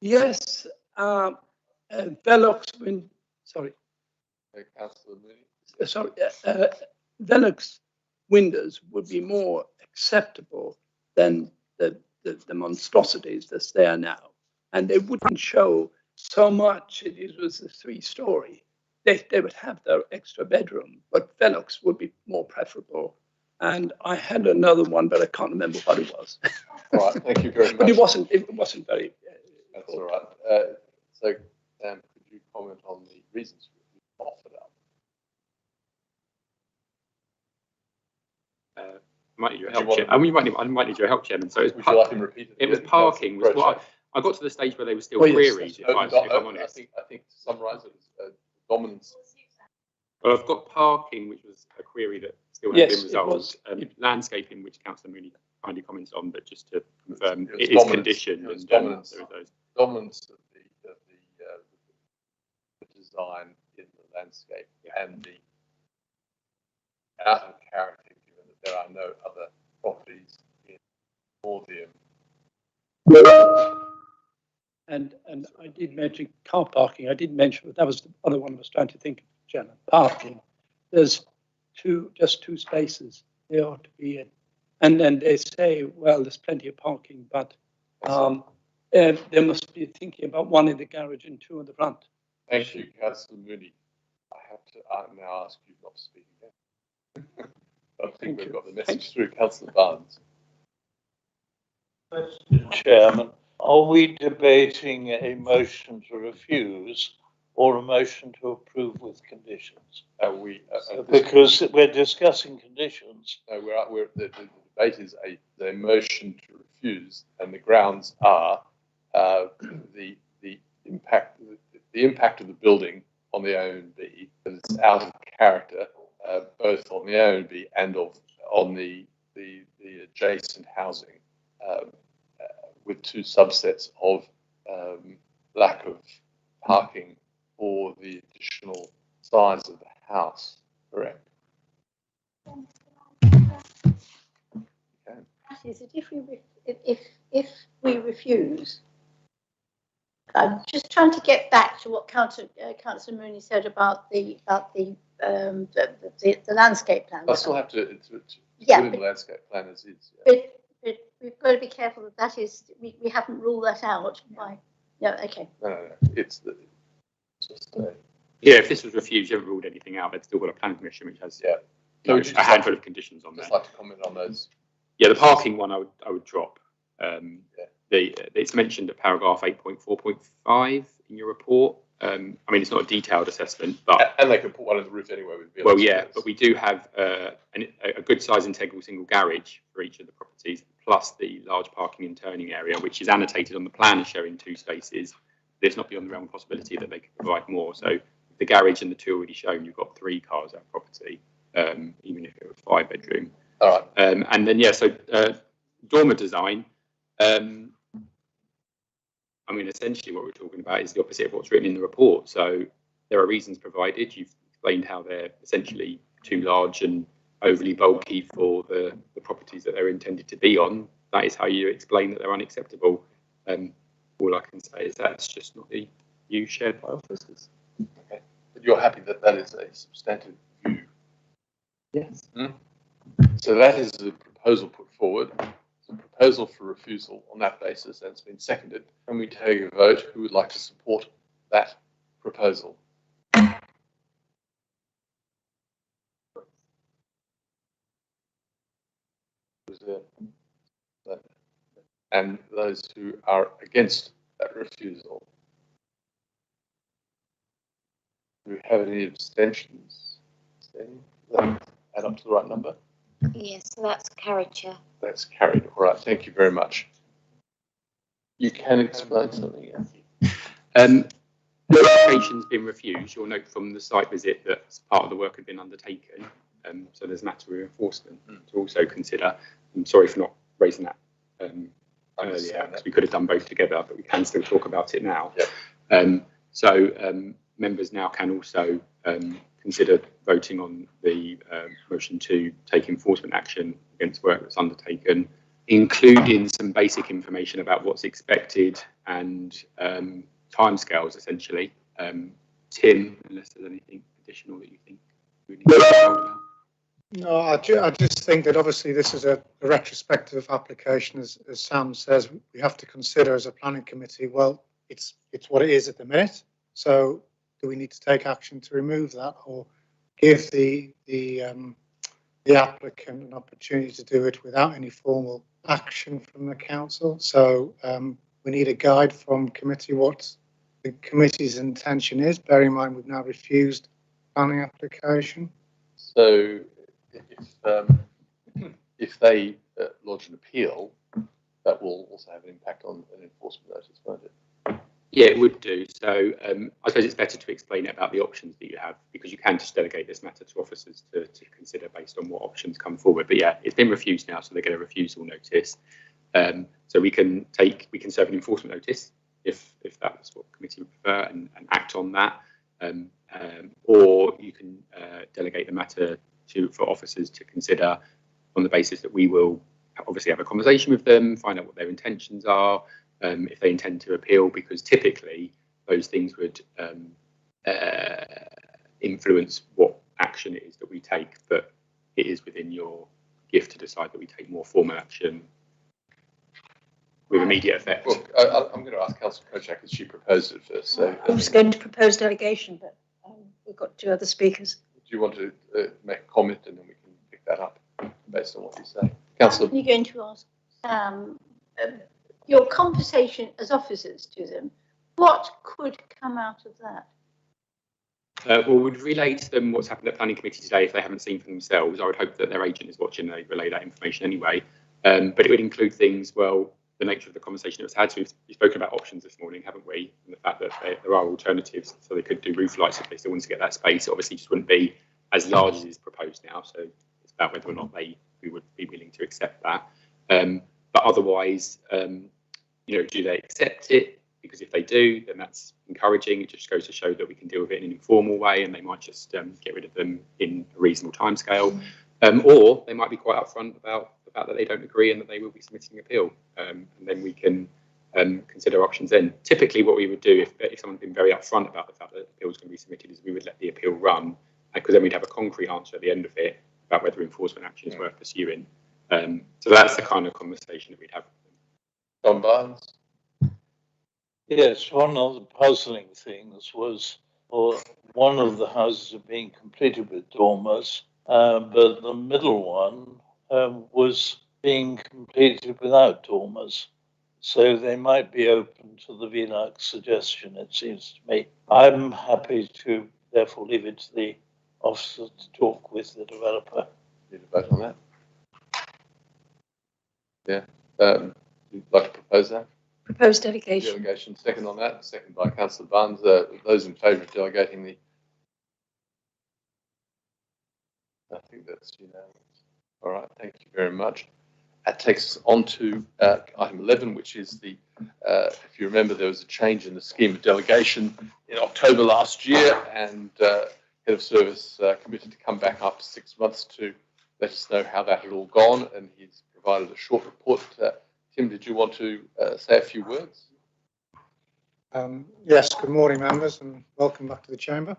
yes, Velux Velux windows would be more acceptable than the monstrosities that's there now, and they wouldn't show so much. It was a 3-story. They would have their extra bedroom, but Velux would be more preferable. And I had another one, but I can't remember what it was. All right, thank you very much. But it wasn't very. That's all right. So, could you comment on the reasons you offered up? Might need your help, Chair. I might need your help, Chairman. So would you like him repeated? It was parking. Was what I got to the stage where they were still queries. If I'm honest, I think to summarise it as dominance. Well, I've got parking, which was a query that still hasn't been resolved. Landscaping, which Councillor Mooney kindly commented on, but just to confirm, it is conditioned. And dominance of the design in the landscape and the out of character, given that there are no other properties in Mordium And I did mention car parking. I did mention that was the other one I was trying to think of, Shannon. Parking. There's just two spaces they ought to be in. And then they say, well, there's plenty of parking, but they must be thinking about one in the garage and two in the front. Thank you, Councillor Mooney. I have to now ask you not to speak again. I think we've got the message through. Councillor Barnes. Mr. Chairman, are we debating a motion to refuse or a motion to approve with conditions? Because we're discussing conditions. No, the debate is a motion to refuse, and the grounds are the impact of the building on the OMB, that it's out of character, both on the OMB and on the adjacent housing, with two subsets of lack of parking for the additional size of the house. Correct. Is it if we refuse? I'm just trying to get back to what Councillor Mooney said about the landscape plan. I still have to put in the landscape plan as is. Yeah. But we've got to be careful that is we haven't ruled that out by. No, okay. No. It's just if this was refused, you haven't ruled anything out. They've still got a planning commission which has a handful of conditions on there. Just like to comment on those. Yeah, the parking one I would drop. It's mentioned at paragraph 8.4.5 in your report. I mean, it's not a detailed assessment, but they can put one on the roof anyway. But we do have a good size integral single garage for each of the properties, plus the large parking and turning area, which is annotated on the plan as showing 2 spaces. There's not beyond the realm of possibility that they could provide more. So the garage and the 2 already shown, you've got 3 cars at property, even if it was 5-bedroom. All right. And then dormer design. I mean, essentially what we're talking about is the opposite of what's written in the report. So there are reasons provided. You've explained how they're essentially too large and overly bulky for the properties that they're intended to be on. That is how you explain that they're unacceptable. All I can say is that's just not the view shared by officers. Okay. But you're happy that is a substantive view? Yes. So that is the proposal put forward. It's a proposal for refusal on that basis, and it's been seconded. Can we take a vote? Who would like to support that proposal? And those who are against that refusal? Do we have any abstentions? Add up to the right number? Yes, so that's carried, Chair. That's carried. All right, thank you very much. You can explain something else. The application's been refused. You'll note from the site visit that part of the work had been undertaken. So there's matter of enforcement to also consider. I'm sorry for not raising that earlier, because we could have done both together, but we can still talk about it now. Yep. So members now can also consider voting on the motion to take enforcement action against work that's undertaken, including some basic information about what's expected and timescales, essentially. Tim, unless there's anything additional that you think we need to talk about. No, I just think that obviously this is a retrospective application, as Sam says. We have to consider as a planning committee, well, it's what it is at the minute. So do we need to take action to remove that, or give the applicant an opportunity to do it without any formal action from the council? So we need a guide from committee what the committee's intention is. Bear in mind, we've now refused planning application. So if they lodge an appeal, that will also have an impact on an enforcement notice, won't it? Yeah, it would do. So I suppose it's better to explain it about the options that you have, because you can just delegate this matter to officers to consider based on what options come forward. But yeah, it's been refused now, so they get a refusal notice. So we can serve an enforcement notice if that's what the committee would prefer, and act on that. Or you can delegate the matter for officers to consider on the basis that we will obviously have a conversation with them, find out what their intentions are, if they intend to appeal, because typically those things would influence what action it is that we take, but it is within your gift to decide that we take more formal action with immediate effect. Well, I'm going to ask Councillor Kojak as she proposed it first. So, I was going to propose delegation, but we've got 2 other speakers. do you want to make a comment and then we can pick that up based on what you say? Councillor. You're going to ask your conversation as officers to them. What could come out of that? Well, we'd relay to them what's happened at planning committee today if they haven't seen for themselves. I would hope that their agent is watching, they relay that information anyway. But it would include things, well, the nature of the conversation that was had. So we've spoken about options this morning, haven't we? And the fact that there are alternatives, so they could do roof lights if they still want to get that space. It obviously just wouldn't be as large as is proposed now. So it's about whether or not we would be willing to accept that. But otherwise, you know, do they accept it? Because if they do, then that's encouraging. It just goes to show that we can deal with it in an informal way, and they might just get rid of them in a reasonable timescale. Or they might be quite upfront about the fact that they don't agree and that they will be submitting an appeal. And then we can consider options then. Typically what we would do if someone's been very upfront about the fact that the appeal is going to be submitted is we would let the appeal run, because then we'd have a concrete answer at the end of it about whether enforcement action is worth pursuing. So that's the kind of conversation that we'd have. John Barnes. Yes, one of the puzzling things was, or one of the houses are being completed with dormers, but the middle one was being completed without dormers. So they might be open to the VLAC suggestion, it seems to me. I'm happy to therefore leave it to the officer to talk with the developer. Need a vote on that? Yeah. You'd like to propose that? Propose delegation. Delegation, second on that, second by Councillor Barnes. Those in favour of delegating the... I think that's unanimous. All right, thank you very much. That takes us on to item 11, which is the, if you remember, there was a change in the scheme of delegation in October last year, and Head of Service committed to come back after 6 months to let us know how that had all gone, and he's provided a short report. Tim, did you want to say a few words? Yes, good morning, members, and welcome back to the Chamber.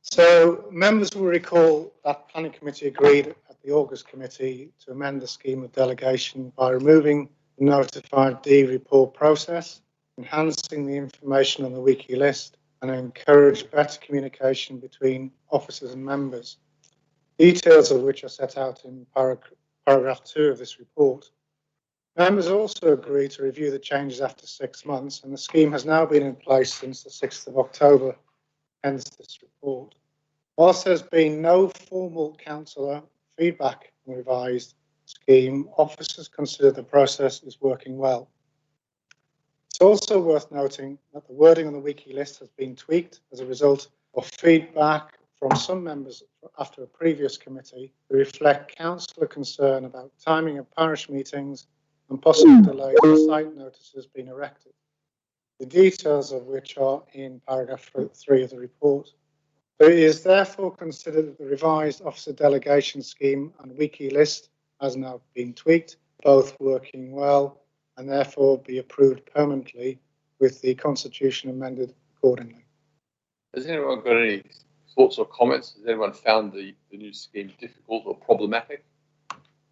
So members will recall that Planning Committee agreed at the August Committee to amend the scheme of delegation by removing the Notified D report process, enhancing the information on the wiki list, and encourage better communication between officers and members, details of which are set out in paragraph 2 of this report. Members also agreed to review the changes after 6 months, and the scheme has now been in place since the 6th of October, hence this report. Whilst there's been no formal councillor feedback on the revised scheme, officers consider the process is working well. It's also worth noting that the wording on the wiki list has been tweaked as a result of feedback from some members after a previous committee to reflect councillor concern about timing of parish meetings and possible delays in site notices being erected, the details of which are in paragraph 3 of the report. So it is therefore considered that the revised officer delegation scheme and wiki list has now been tweaked, both working well, and therefore be approved permanently with the constitution amended accordingly. Has anyone got any thoughts or comments? Has anyone found the new scheme difficult or problematic?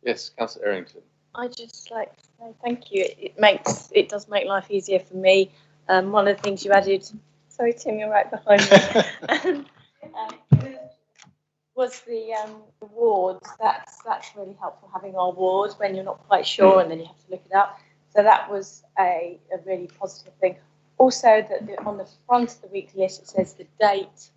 Yes, Councillor Errington. I just like to say thank you. It does make life easier for me. One of the things you added, sorry Tim, you're right behind me, was the wards. That's really helpful, having our wards when you're not quite sure and then you have to look it up. So that was a really positive thing. Also, that on the front of the weekly list it says the date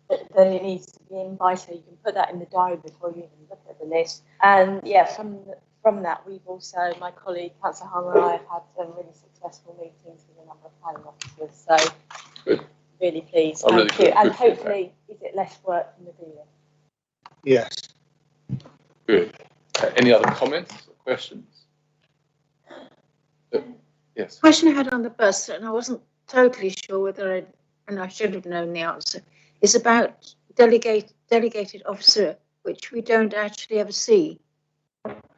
that it needs to be in by, so you can put that in the diary before you even look at the list. And yeah, from that, we've also, my colleague Councillor Harmer and I have had some really successful meetings with a number of planning officers. So good. Really pleased. Oh, really good. And hopefully, is it less work from the dealer? Yes. Good. Any other comments or questions? Yes. Question I had on the bus, and I wasn't totally sure whether and I should have known the answer, is about delegated officer, which we don't actually ever see.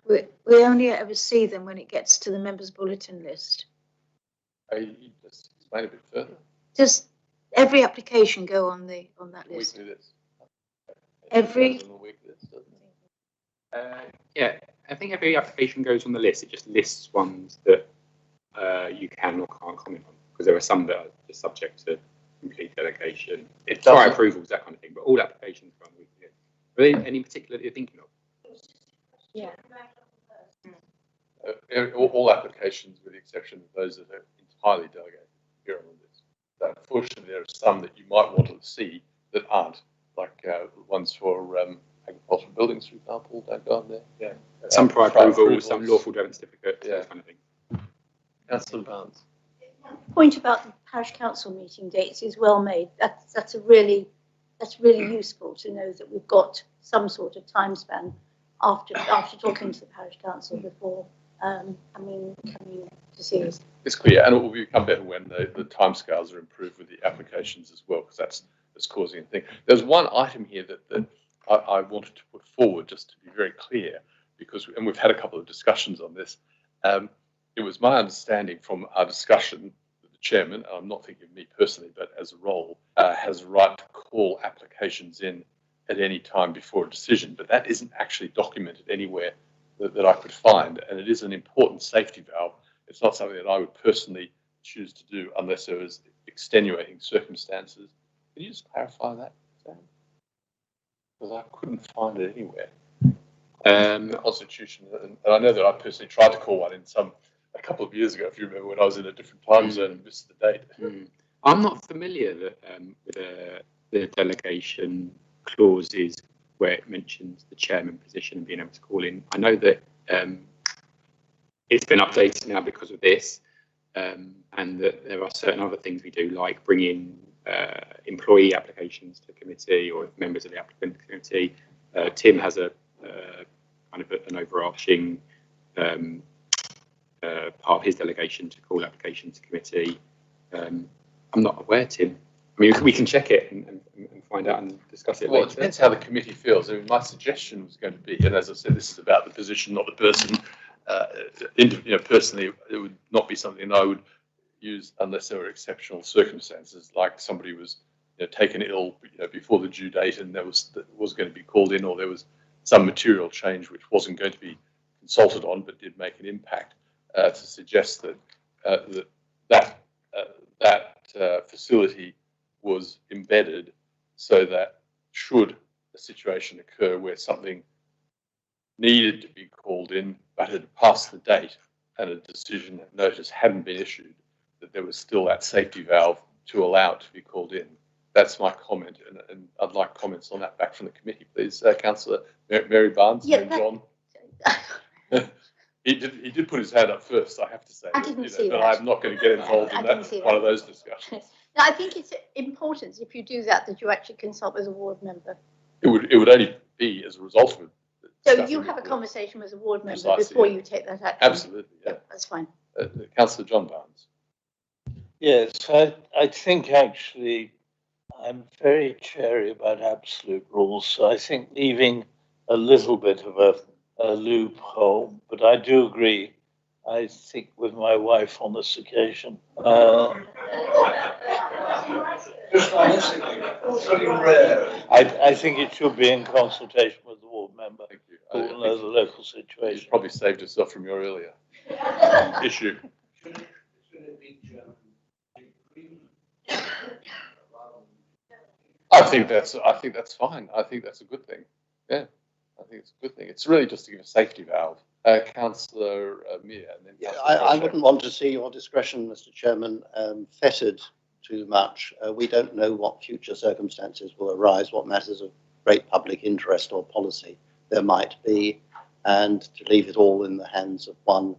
We only ever see them when it gets to the members' bulletin list. You just explain a bit further. Does every application go on that list? Weekly list. Every. On the weekly list, doesn't it? Yeah, I think every application goes on the list. It just lists ones that you can or can't comment on, because there are some that are just subject to complete delegation, prior approvals, that kind of thing. But all applications go on the weekly list. Are there any particular that you're thinking of? Yeah. All applications, with the exception of those that are entirely delegated, appear on the list. So unfortunately, there are some that you might want to see that aren't, like ones for agricultural buildings, for example, don't go on there. Yeah. Some prior approval, some lawful development certificate, that kind of thing. Councillor Barnes. Point about the parish council meeting dates is well made. That's really useful to know that we've got some sort of time span after talking to the parish council before coming to see us. It's clear, and it will become better when the timescales are improved with the applications as well, because that's causing a thing. There's one item here that I wanted to put forward, just to be very clear, and we've had a couple of discussions on this. It was my understanding from our discussion that the chairman, and I'm not thinking of me personally, but as a role, has a right to call applications in at any time before a decision, but that isn't actually documented anywhere that I could find, and it is an important safety valve. It's not something that I would personally choose to do unless there was extenuating circumstances. Can you just clarify that, Sam? Because I couldn't find it anywhere. The Constitution, and I know that I personally tried to call one in a couple of years ago, if you remember, when I was in a different time zone and missed the date. I'm not familiar with the delegation clauses where it mentions the chairman position and being able to call in. I know that it's been updated now because of this, and that there are certain other things we do, like bring in employee applications to committee or members of the applicant committee. Tim has a kind of an overarching part of his delegation to call applications to committee. I'm not aware, Tim. I mean, we can check it and find out and discuss it Well, later. it depends how the committee feels. I mean, my suggestion was going to be, and as I said, this is about the position, not the person. Personally, it would not be something I would use unless there were exceptional circumstances, like somebody was taken ill before the due date and that was going to be called in, or there was some material change which wasn't going to be consulted on but did make an impact, to suggest that facility was embedded so that should a situation occur where something needed to be called in but had passed the date and a decision notice hadn't been issued, that there was still that safety valve to allow it to be called in. That's my comment, and I'd like comments on that back from the committee, please. Councillor Mary Barnes, and then John. He did put his hand up first, I have to say. I didn't see but that. I'm not going to get involved in one of those discussions. Now, I think it's important if you do that you actually consult with a ward member. It would only be as a result of it. So you have a conversation with a ward member Precisely, before yeah. you take that action. Absolutely, yeah. That's fine. Councillor John Barnes. Yes, I think actually I'm very chary about absolute rules, so I think leaving a little bit of a loophole, but I do agree. I think with my wife on this occasion. I think it should be in consultation with the ward member. Thank you. Who will know the local You situation. probably saved yourself from your earlier issue. I think that's fine. I think that's a good thing. Yeah, I think it's a good thing. It's really just to give a safety valve. Councillor Meir, and then Yeah, Councillor I Crochet. wouldn't want to see your discretion, Mr. Chairman, fettered too much. We don't know what future circumstances will arise, what matters of great public interest or policy there might be, and to leave it all in the hands of one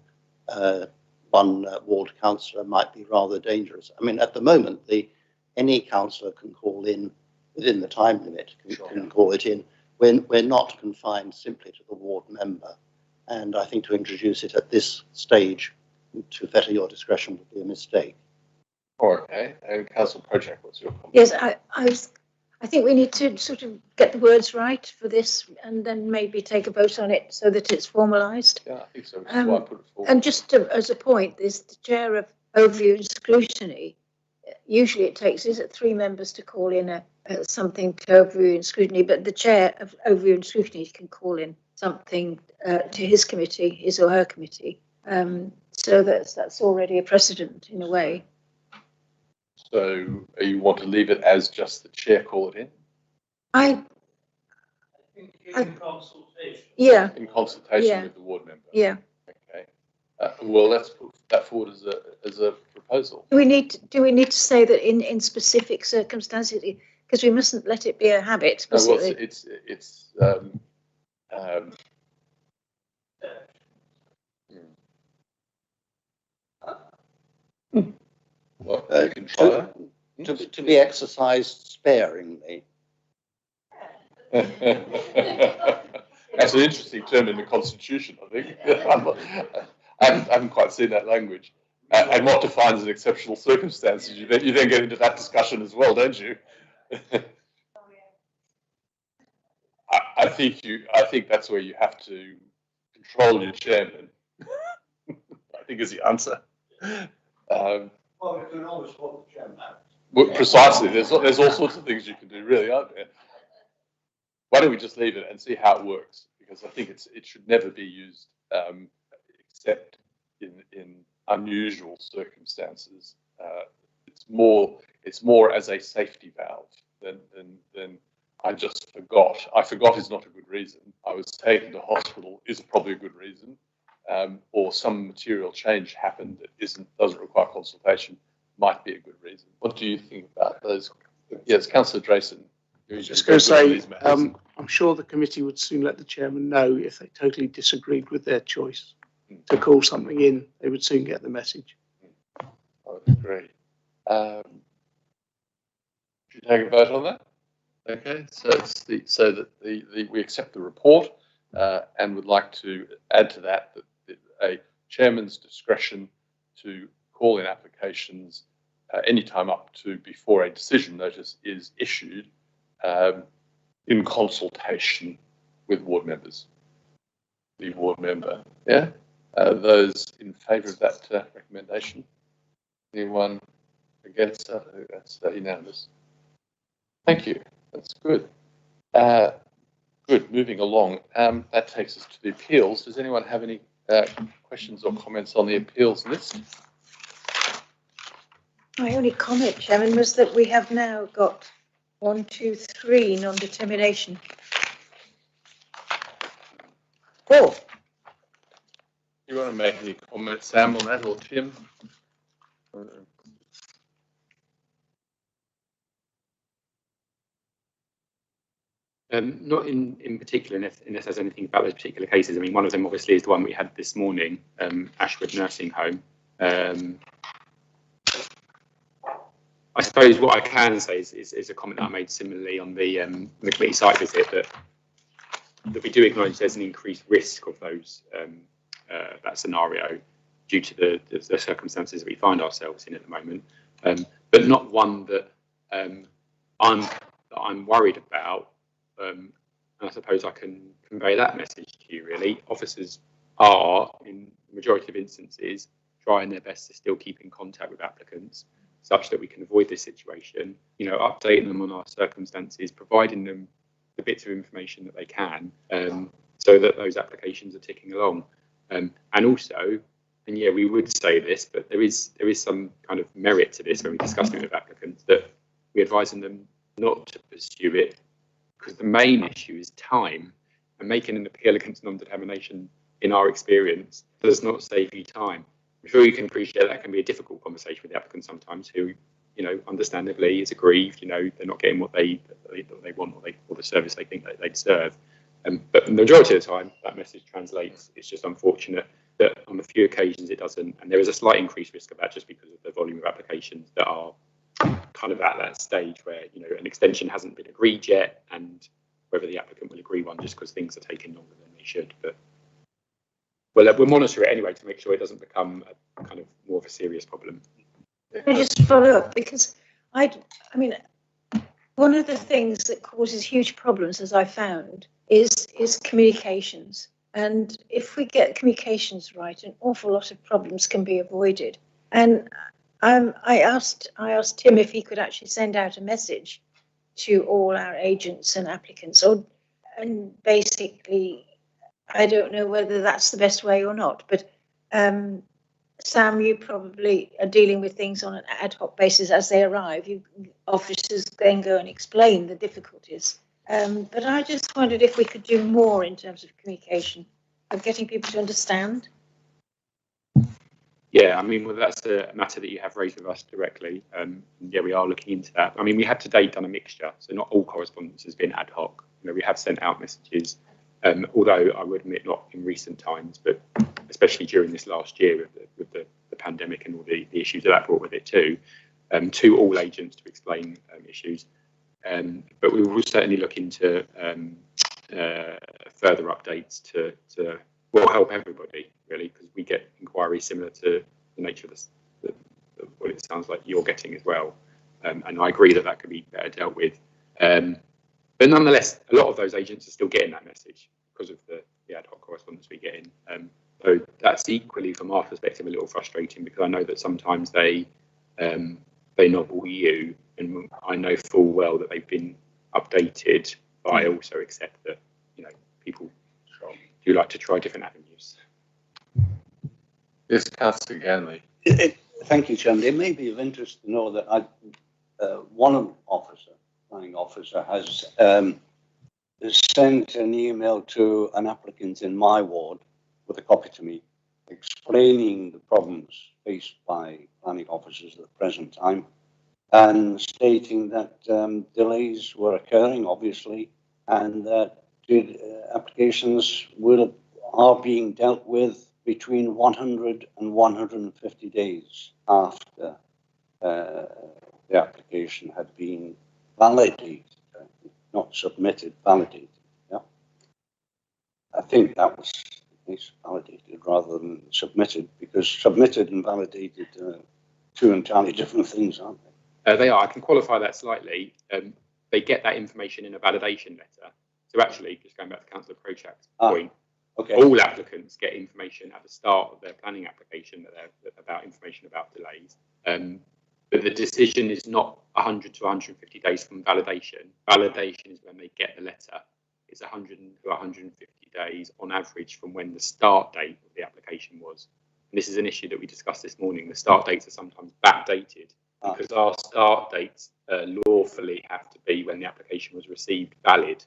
ward councillor might be rather dangerous. I mean, at the moment, any councillor can call in within the time limit, can call it in. We're not confined simply to the ward member. And I think to introduce it at this stage to fetter your discretion would be a mistake. Okay, and Councillor Project, what's your comment? Yes, I was I think we need to sort of get the words right for this and then maybe take a vote on it so that it's formalised. Yeah, I think so, which is why I put it forward. And just as a point, there's the chair of overview and scrutiny. Usually it takes, is it 3 members to call in something to overview and scrutiny, but the chair of overview and scrutiny can call in something to his committee, his or her committee. So that's already a precedent in a way. So you want to leave it as just the chair call it in? In consultation. Yeah. In consultation Yeah. with the ward member? Yeah. Okay. Well, let's put that forward as a proposal. Do we need to say that in specific circumstances, because we mustn't let it be a habit? No, well, it's well, you can try that. To be exercised sparingly. That's an interesting term in the Constitution, I think. I haven't quite seen that language. And what defines an exceptional circumstances? You then get into that discussion as well, don't you? I think that's where you have to control your chairman. I think is the answer. Well, we can always hold the chairman out. Well, precisely. There's all sorts of things you can do, really, aren't there? Why don't we just leave it and see how it works? Because I think it should never be used except in unusual circumstances. It's more as a safety valve than I just forgot. I forgot is not a good reason. I was taken to hospital is probably a good reason. Or some material change happened that doesn't require consultation might be a good reason. What do you think about those? Yes, Councillor Drayson. I was just going to say, I'm sure the committee would soon let the chairman know if they totally disagreed with their choice to call something in. They would soon get the message. I would agree. Should you take a vote on that? Okay, so that we accept the report and would like to add to that a chairman's discretion to call in applications anytime up to before a decision notice is issued in consultation with ward members. The ward member, yeah? Those in favour of that recommendation? Anyone against that? That's unanimous. Thank you. That's good. Good. Moving along. That takes us to the appeals. Does anyone have any questions or comments on the appeals list? My only comment, Chairman, was that we have now got 1, 2, 3 non-determination. 4. You want to make any comments, Sam, on that, or Tim? Not in particular, unless there's anything about those particular cases. I mean, one of them obviously is the one we had this morning, Ashwood Nursing Home. I suppose what I can say is a comment that I made similarly on the committee site visit, that we do acknowledge there's an increased risk of those that scenario due to the circumstances that we find ourselves in at the moment, but not one that I'm worried about. And I suppose I can convey that message to you, really. Officers are, in the majority of instances, trying their best to still keep in contact with applicants such that we can avoid this situation, updating them on our circumstances, providing them the bits of information that they can, so that those applications are ticking along. And also, and yeah, we would say this, but there is some kind of merit to this when we discuss it with applicants, that we're advising them not to pursue it, because the main issue is time, and making an appeal against non-determination, in our experience, does not save you time. I'm sure you can appreciate that can be a difficult conversation with the applicant sometimes, who, understandably is aggrieved. They're not getting what they want, or the service they think that they deserve. But the majority of the time, that message translates. It's just unfortunate that on a few occasions it doesn't, and there is a slight increased risk of that just because of the volume of applications that are kind of at that stage where an extension hasn't been agreed yet, and whether the applicant will agree one just because things are taking longer than they should. But we'll monitor it anyway to make sure it doesn't become a kind of more of a serious problem. Can I just follow up, because I mean, One of the things that causes huge problems, as I found, is communications. And if we get communications right, an awful lot of problems can be avoided. And I asked Tim if he could actually send out a message to all our agents and applicants, and basically, I don't know whether that's the best way or not, but Sam, you probably are dealing with things on an ad hoc basis as they arrive. Officers then go and explain the difficulties. But I just wondered if we could do more in terms of communication, of getting people to understand. Yeah, I mean, well, that's a matter that you have raised with us directly. Yeah, we are looking into that. I mean, we have to date done a mixture, so not all correspondence has been ad hoc. You know, we have sent out messages, although I would admit not in recent times, but especially during this last year with the pandemic and all the issues that brought with it too, to all agents to explain issues. But we will certainly look into further updates to will help everybody, really, because we get inquiries similar to the nature of what it sounds like you're getting as well. And I agree that could be better dealt with. But nonetheless, a lot of those agents are still getting that message because of the ad hoc correspondence we get in. So that's equally, from our perspective, a little frustrating, because I know that sometimes they novel you, and I know full well that they've been updated, but I also accept that, you know, people do like to try different avenues. Yes, Councillor Ganley. Thank you, Chairman. It may be of interest to know that one planning officer, has sent an email to an applicant in my ward with a copy to me, explaining the problems faced by planning officers at the present time, and stating that delays were occurring, obviously, and that applications are being dealt with between 100 and 150 days after the application had been validated, not submitted, validated. Yeah, I think that was validated rather than submitted, because submitted and validated are two entirely different things, aren't they? They are. I can qualify that slightly. They get that information in a validation letter. So actually, just going back to Councillor Prochak's point, okay. All applicants get information at the start of their planning application about information about delays. But the decision is not 100 to 150 days from validation. Validation is when they get the letter. It's 100 to 150 days on average from when the start date of the application was. And this is an issue that we discussed this morning. The start dates are sometimes backdated because our start dates lawfully have to be when the application was received valid.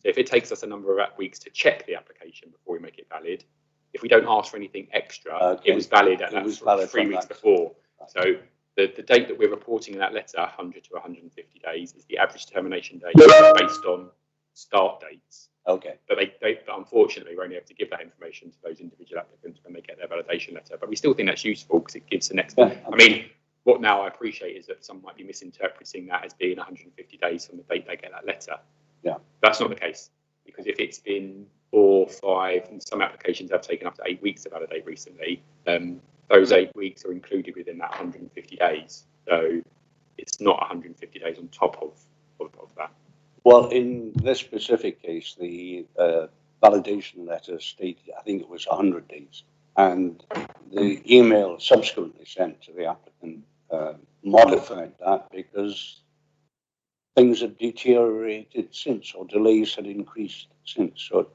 So if it takes us a number of weeks to check the application before we make it valid, if we don't ask for anything extra, it was valid at that 3 weeks before. So the date that we're reporting in that letter, 100 to 150 days, is the average termination date based on start dates. Okay. But but unfortunately, we're only able to give that information to those individual applicants when they get their validation letter. But we still think that's useful because it gives the next. I mean, what now I appreciate is that some might be misinterpreting that as being 150 days from the date they get that letter. Yeah. That's not the case, because if it's been 4, 5, and some applications have taken up to 8 weeks to validate recently, those 8 weeks are included within that 150 days. So it's not 150 days on top of that. Well, in this specific case, the validation letter stated, I think it was 100 days, and the email subsequently sent to the applicant modified that because things had deteriorated since, or delays had increased since. So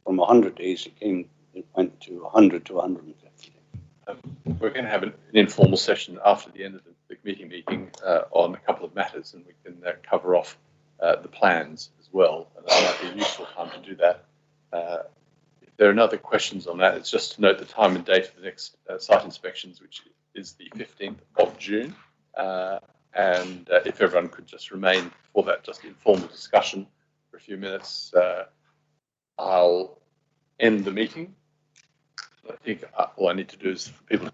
from 100 days, it went to 100 to 150 days. We're going to have an informal session after the end of the committee meeting on a couple of matters, and we can cover off the plans as well. And that might be a useful time to do that. If there are no other questions on that, it's just to note the time and date of the next site inspections, which is the 15th of June. And if everyone could just remain for that just informal discussion for a few minutes, I'll end the meeting. I think all I need to do is for people to